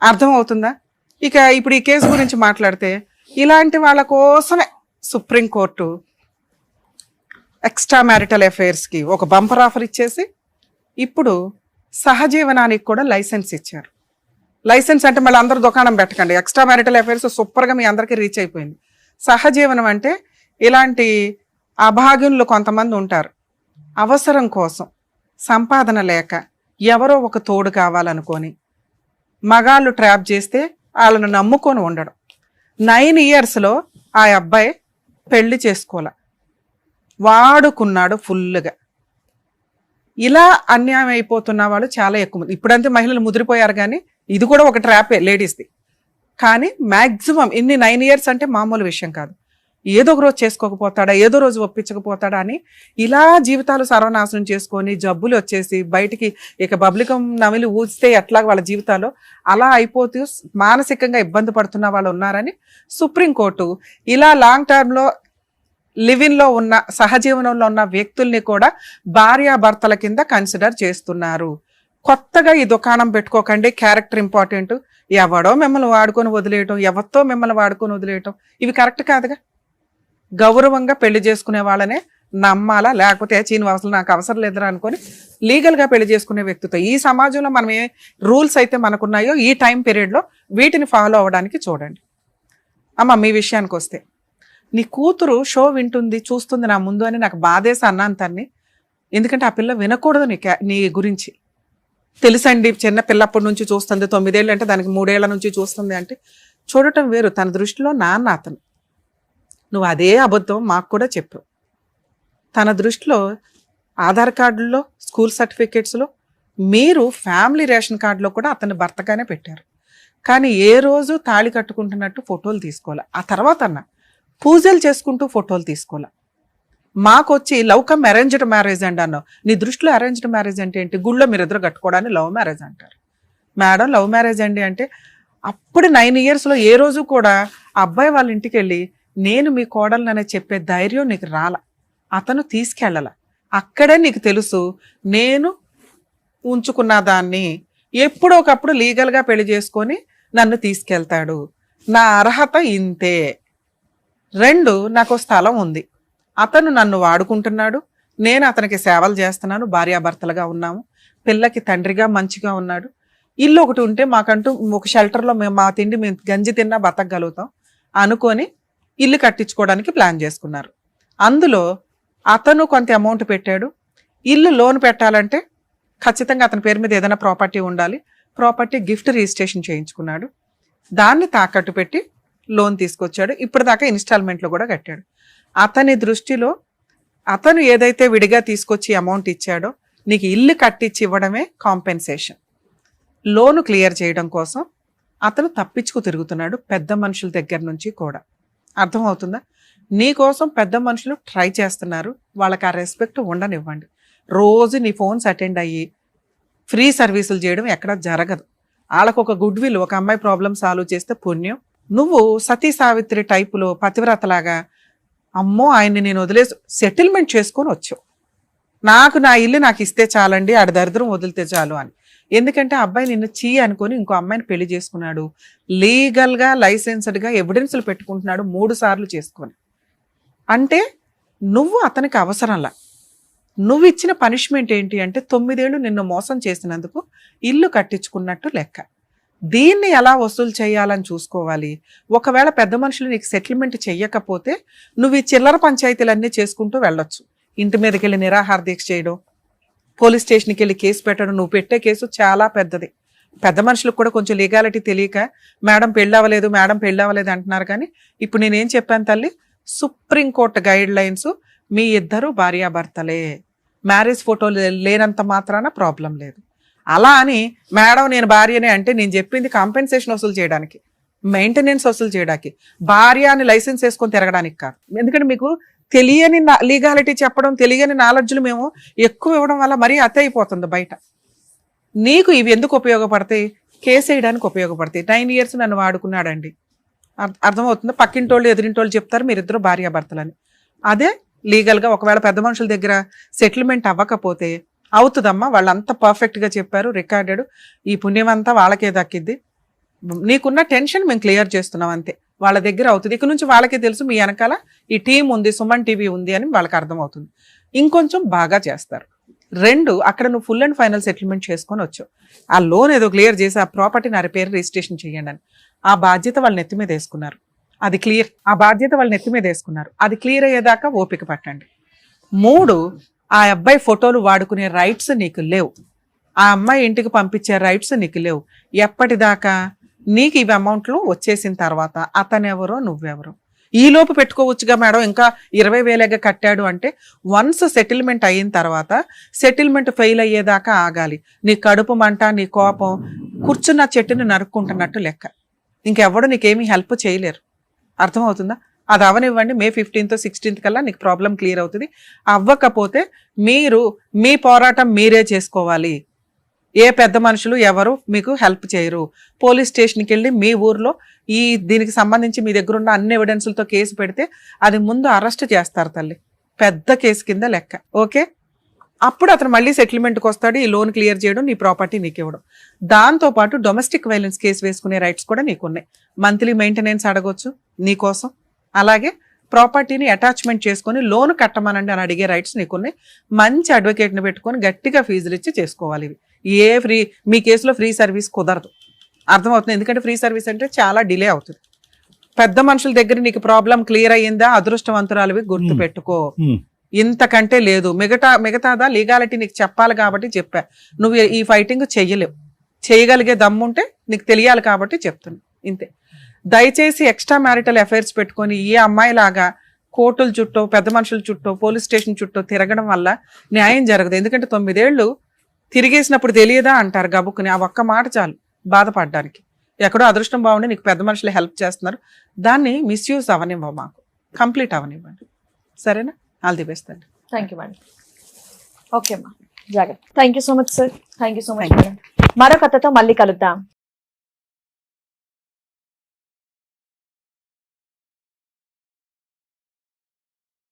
అర్థమవుతుందా? ఇక ఇప్పుడు ఈ కేసు గురించి మాట్లాడితే ఇలాంటి వాళ్ళ కోసమే సుప్రీంకోర్టు ఎక్స్ట్రా మ్యారిటల్ అఫైర్స్కి ఒక బంపర్ ఆఫర్ ఇచ్చేసి ఇప్పుడు సహజీవనానికి కూడా లైసెన్స్ ఇచ్చారు. లైసెన్స్ అంటే మళ్ళీ అందరూ దుకాణం పెట్టకండి. ఎక్స్ట్రా మ్యారిటల్ అఫైర్స్ సూపర్గా మీ అందరికీ రీచ్ అయిపోయింది. సహజీవనం అంటే ఇలాంటి అభాగ్యులు కొంతమంది ఉంటారు, అవసరం కోసం సంపాదన లేక ఎవరో ఒక తోడు కావాలనుకొని మగాళ్ళు ట్రాప్ చేస్తే వాళ్ళను నమ్ముకొని ఉండడం. 9 ఇయర్స్లో ఆ అబ్బాయి పెళ్లి చేసుకోలే, వాడుకున్నాడు ఫుల్గా. ఇలా అన్యాయం అయిపోతున్న వాళ్ళు చాలా ఎక్కువ మంది. ఇప్పుడంతే మహిళలు ముదిరిపోయారు, కానీ ఇది కూడా ఒక ట్రాపే లేడీస్ది. కానీ మ్యాక్సిమం ఇన్ని 9 years అంటే మామూలు విషయం కాదు. ఏదో ఒక రోజు చేసుకోకపోతాడా, ఏదో రోజు ఒప్పించకపోతాడా అని ఇలా జీవితాలు సర్వనాశనం చేసుకొని జబ్బులు వచ్చేసి బయటికి ఇక బబ్లికం నమిలి ఊస్తే ఎట్లా వాళ్ళ జీవితాలు అలా అయిపోతూ మానసికంగా ఇబ్బంది పడుతున్న వాళ్ళు ఉన్నారని సుప్రీంకోర్టు ఇలా లాంగ్ టర్మ్లో లివిన్లో ఉన్న సహజీవనంలో ఉన్న వ్యక్తుల్ని కూడా భార్యాభర్తల కింద కన్సిడర్ చేస్తున్నారు. కొత్తగా ఈ దుకాణం పెట్టుకోకండి, క్యారెక్టర్ ఇంపార్టెంట్, ఎవడో మిమ్మల్ని వాడుకొని వదిలేయటం, ఎవరితో మిమ్మల్ని వాడుకొని వదిలేయటం ఇవి కరెక్ట్ కాదుగా. గౌరవంగా పెళ్లి చేసుకునే వాళ్ళనే నమ్మాలా, లేకపోతే చీనివాసులు నాకు అవసరం లేదురా అనుకొని లీగల్గా పెళ్లి చేసుకునే వ్యక్తితో ఈ సమాజంలో మనం ఏ రూల్స్ అయితే మనకున్నాయో ఈ టైం పీరియడ్లో వీటిని ఫాలో అవ్వడానికి చూడండి. అమ్మ మీ విషయానికి వస్తే, నీ కూతురు షో వింటుంది చూస్తుంది నా ముందు అని నాకు బాధేసి అన్నాను తన్ని. ఎందుకంటే ఆ పిల్ల వినకూడదు నీ గురించి. తెలుసండి, చిన్న పిల్లప్పటి నుంచి చూస్తుంది, 9 ఏళ్ళు అంటే దానికి 3 ఏళ్ల నుంచి చూస్తుంది అంటే చూడటం వేరు. తన దృష్టిలో నాన్న అతను. నువ్వు అదే అబద్ధం మాకు కూడా చెప్పు. తన దృష్టిలో ఆధార్ కార్డుల్లో, స్కూల్ సర్టిఫికేట్స్లో, మీరు ఫ్యామిలీ రేషన్ కార్డులో కూడా అతన్ని భర్తగానే పెట్టారు. కానీ ఏ రోజు తాళి కట్టుకుంటున్నట్టు ఫోటోలు తీసుకోవాలి. ఆ తర్వాత అన్న పూజలు చేసుకుంటూ ఫోటోలు తీసుకోవాలి. మాకు వచ్చి లవ్ కమ్ అరేంజ్డ్ మ్యారేజ్ అండి అన్నావు. నీ దృష్టిలో అరేంజ్డ్ మ్యారేజ్ అంటే ఏంటి? గుళ్ళో మీరిద్దరు కట్టుకోవడానికి లవ్ మ్యారేజ్ అంటారు. మేడం లవ్ మ్యారేజ్ అండి అంటే అప్పుడు 9 yearsలో ఏ రోజు కూడా అబ్బాయి వాళ్ళ ఇంటికి వెళ్ళి నేను మీ కోడలననే చెప్పే ధైర్యం నీకు రాల. అతను తీసుకెళ్ళాల. అక్కడే నీకు తెలుసు నేను ఉంచుకున్న దాన్ని ఎప్పుడో ఒకప్పుడు లీగల్గా పెళ్లి చేసుకొని నన్ను తీసుకెళ్తాడు, నా అర్హత ఇంతే. 2 నాకు స్థలం ఉంది, అతను నన్ను వాడుకుంటున్నాడు, నేను అతనికి సేవలు చేస్తున్నాను, భార్యాభర్తలుగా ఉన్నాము, పిల్లకి తండ్రిగా మంచిగా ఉన్నాడు, ఇల్లు ఒకటి ఉంటే మాకంటూ ఒక షెల్టర్లో మేము మా తిండి మేము గంజి తిన్నా బతకగలుగుతాం అనుకొని ఇల్లు కట్టించుకోవడానికి ప్లాన్ చేసుకున్నారు. అందులో అతను కొంత అమౌంట్ పెట్టాడు. ఇల్లు లోన్ పెట్టాలంటే ఖచ్చితంగా అతని పేరు మీద ఏదైనా ప్రాపర్టీ ఉండాలి. ప్రాపర్టీ గిఫ్ట్ రిజిస్ట్రేషన్ చేయించుకున్నాడు. దాన్ని తాకట్టు పెట్టి లోన్ తీసుకొచ్చాడు. ఇప్పటిదాకా ఇన్స్టాల్మెంట్లో కూడా కట్టాడు. అతని దృష్టిలో అతను ఏదైతే విడిగా తీసుకొచ్చి అమౌంట్ ఇచ్చాడో నీకు ఇల్లు కట్టించి ఇవ్వడమే కాంపెన్సేషన్. లోను క్లియర్ చేయడం కోసం అతను తప్పించుకు తిరుగుతున్నాడు పెద్ద మనుషుల దగ్గర నుంచి కూడా. అర్థమవుతుందా? నీకోసం పెద్ద మనుషులు ట్రై చేస్తున్నారు. వాళ్ళకి ఆ రెస్పెక్ట్ ఉండనివ్వండి. రోజు నీ ఫోన్స్ అటెండ్ అయ్యి ఫ్రీ సర్వీసులు చేయడం ఎక్కడ జరగదు. వాళ్ళకు ఒక గుడ్ విల్, ఒక అమ్మాయి ప్రాబ్లం సాల్వ్ చేస్తే పుణ్యం. నువ్వు సతీ సావిత్రి టైపులో పతివ్రతలాగా అమ్మో ఆయన్ని నేను వదిలేసి సెటిల్మెంట్ చేసుకొని వచ్చావు. నాకు నా ఇల్లు నాకు ఇస్తే చాలండి, ఆడ దరిద్రం వదిలితే చాలు అని. ఎందుకంటే అబ్బాయి నిన్ను చీ అనుకొని ఇంకో అమ్మాయిని పెళ్లి చేసుకున్నాడు. లీగల్గా లైసెన్స్డ్గా ఎవిడెన్స్లు పెట్టుకుంటున్నాడు 3 సార్లు చేసుకొని. అంటే నువ్వు అతనికి అవసరంలా. నువ్వు ఇచ్చిన పనిష్మెంట్ ఏంటి అంటే 9 ఏళ్ళు నిన్ను మోసం చేసినందుకు ఇల్లు కట్టించుకున్నట్టు లెక్క. దీన్ని ఎలా వసూలు చేయాలని చూసుకోవాలి. ఒకవేళ పెద్ద మనుషులు నీకు సెటిల్మెంట్ చెయ్యకపోతే నువ్వు ఈ చిల్లర పంచాయతీలన్నీ చేసుకుంటూ వెళ్ళొచ్చు. ఇంటి మీదకి వెళ్ళి నిరాహార దీక్ష చేయడం, పోలీస్ స్టేషన్కి వెళ్ళి కేసు పెట్టడం. నువ్వు పెట్టే కేసు చాలా పెద్దది. పెద్ద మనుషులకు కూడా కొంచెం లీగాలిటీ తెలియక మేడం పెళ్ళవలేదు, మేడం పెళ్ళవలేదు అంటున్నారు. కానీ ఇప్పుడు నేనేం చెప్పాను తల్లి, సుప్రీంకోర్టు గైడ్ లైన్స్, మీ ఇద్దరు భార్యాభర్తలే, మ్యారేజ్ ఫోటోలు లేనంత మాత్రాన ప్రాబ్లం లేదు. అలా అని మేడం నేను భార్యనే అంటే నేను చెప్పింది కాంపెన్సేషన్ వసూలు చేయడానికి, మెయింటెనెన్స్ వసూలు చేయడానికి, భార్య అని లైసెన్స్ వేసుకొని తిరగడానికి కాదు. ఎందుకంటే మీకు తెలియని లీగాలిటీ చెప్పడం, తెలియని నాలెడ్జ్లు మేము ఎక్కువ ఇవ్వడం వల్ల మరీ అతి అయిపోతుంది బయట. నీకు ఇవి ఎందుకు ఉపయోగపడతాయి? కేసు వేయడానికి ఉపయోగపడతాయి. 9 years నన్ను వాడుకున్నాడండి, అర్థమవుతుందా? పక్కింటోళ్ళు ఎదిరింటోళ్ళు చెప్తారు మీరిద్దరు భార్యాభర్తలని. అదే లీగల్గా ఒకవేళ పెద్ద మనుషుల దగ్గర సెటిల్మెంట్ అవ్వకపోతే అవుతుందమ్మా, వాళ్ళంతా పర్ఫెక్ట్గా చెప్పారు, రికార్డెడ్, ఈ పుణ్యం అంతా వాళ్ళకే దక్కిద్ది, నీకున్న టెన్షన్ మేము క్లియర్ చేస్తున్నాం అంతే. వాళ్ళ దగ్గర అవుతుంది. ఇక నుంచి వాళ్ళకే తెలుసు మీ వెనకాల ఈ టీం ఉంది, సుమన్ టీవీ ఉంది అని వాళ్ళకి అర్థమవుతుంది. ఇంకొంచెం బాగా చేస్తారు. 2 అక్కడ నువ్వు ఫుల్ అండ్ ఫైనల్ సెటిల్మెంట్ చేసుకొని వచ్చావు. ఆ లోన్ ఏదో క్లియర్ చేసి ఆ ప్రాపర్టీ నా పేరు రిజిస్ట్రేషన్ చేయండి అని ఆ బాధ్యత వాళ్ళ నెత్తి మీద వేసుకున్నారు. అది క్లియర్, ఆ బాధ్యత వాళ్ళ నెత్తి మీద వేసుకున్నారు. అది క్లియర్ అయ్యేదాకా ఓపిక పట్టండి. 3 ఆ అబ్బాయి ఫోటోలు వాడుకునే రైట్స్ నీకు లేవు. ఆ అమ్మాయి ఇంటికి పంపించే రైట్స్ నీకు లేవు. ఎప్పటిదాకా? నీకు ఇవి అమౌంట్లు వచ్చేసిన తర్వాత అతనెవరో నువ్వెవరో ఈ లోపు పెట్టుకోవచ్చుగా మేడం, ఇంకా 20,000 కట్టాడు అంటే వన్స్ సెటిల్మెంట్ అయిన తర్వాత సెటిల్మెంట్ ఫెయిల్ అయ్యేదాకా ఆగాలి. నీ కడుపు మంట, నీ కోపం కూర్చున్న చెట్టుని నరుక్కుంటున్నట్టు లెక్క. ఇంకెవడు నీకేమీ హెల్ప్ చేయలేరు. అర్థమవుతుందా? అది అవనివ్వండి. May 15th 16th కల్లా నీకు ప్రాబ్లం క్లియర్ అవుతుంది. అవ్వకపోతే మీరు మీ పోరాటం మీరే చేసుకోవాలి. ఏ పెద్ద మనుషులు ఎవరు మీకు హెల్ప్ చేయరు. పోలీస్ స్టేషన్కి వెళ్ళి మీ ఊర్లో దీనికి సంబంధించి మీ దగ్గర ఉన్న అన్ని ఎవిడెన్స్లతో కేసు పెడితే అది ముందు అరెస్ట్ చేస్తారు తల్లి, పెద్ద కేసు కింద లెక్క. ఓకే, అప్పుడు అతను మళ్ళీ సెటిల్మెంట్కి వస్తాడు. ఈ లోన్ క్లియర్ చేయడం, నీ ప్రాపర్టీ నీకు ఇవ్వడం. దాంతోపాటు డొమెస్టిక్ వైలెన్స్ కేసు వేసుకునే రైట్స్ కూడా నీకున్నాయి. మంత్లీ మెయింటెనెన్స్ అడగొచ్చు నీకోసం. అలాగే ప్రాపర్టీని అటాచ్మెంట్ చేసుకొని లోన్ కట్టమనండి అని అడిగే రైట్స్ నీకున్నాయి. మంచి అడ్వకేట్ని పెట్టుకొని గట్టిగా ఫీజులు ఇచ్చి చేసుకోవాలి. ఇవి మీ కేసులో ఫ్రీ సర్వీస్ కుదరదు. అర్థమవుతుంది? ఎందుకంటే ఫ్రీ సర్వీస్ అంటే చాలా డిలే అవుతుంది. పెద్ద మనుషుల దగ్గర నీకు ప్రాబ్లం క్లియర్ అయ్యిందా, అదృష్టవంతురాలివి, గుర్తు పెట్టుకో. ఇంతకంటే లేదు. మిగతాదా లీగాలిటీ నీకు చెప్పాలి కాబట్టి చెప్పా. నువ్వు ఈ ఫైటింగ్ చెయ్యలేవు. చేయగలిగే దమ్ముంటే నీకు తెలియాలి కాబట్టి చెప్తున్నా, ఇంతే. దయచేసి ఎక్స్ట్రా మ్యారిటల్ అఫైర్స్ పెట్టుకొని ఈ అమ్మాయిలాగా కోర్టుల చుట్టూ, పెద్ద మనుషుల చుట్టూ, పోలీస్ స్టేషన్ చుట్టూ తిరగడం వల్ల న్యాయం జరగదు. ఎందుకంటే 9 ఏళ్ళు తిరిగేసినప్పుడు తెలియదా అంటారు గబుక్కుని. ఆ ఒక్క మాట చాలు బాధపడడానికి. ఎక్కడో అదృష్టం బాగుండి నీకు పెద్ద మనుషులు హెల్ప్ చేస్తున్నారు, దాన్ని మిస్యూజ్ అవనివ్వ, మాకు కంప్లీట్ అవనివ్వండి. సరేనా? ఆల్ ది బెస్ట్ అండి. Thank you madam. ఓకే అమ్మా, జాగ్రత్త. Thank you so much sir. Thank you so much madam. మరో కథతో మళ్ళీ కలుద్దాం.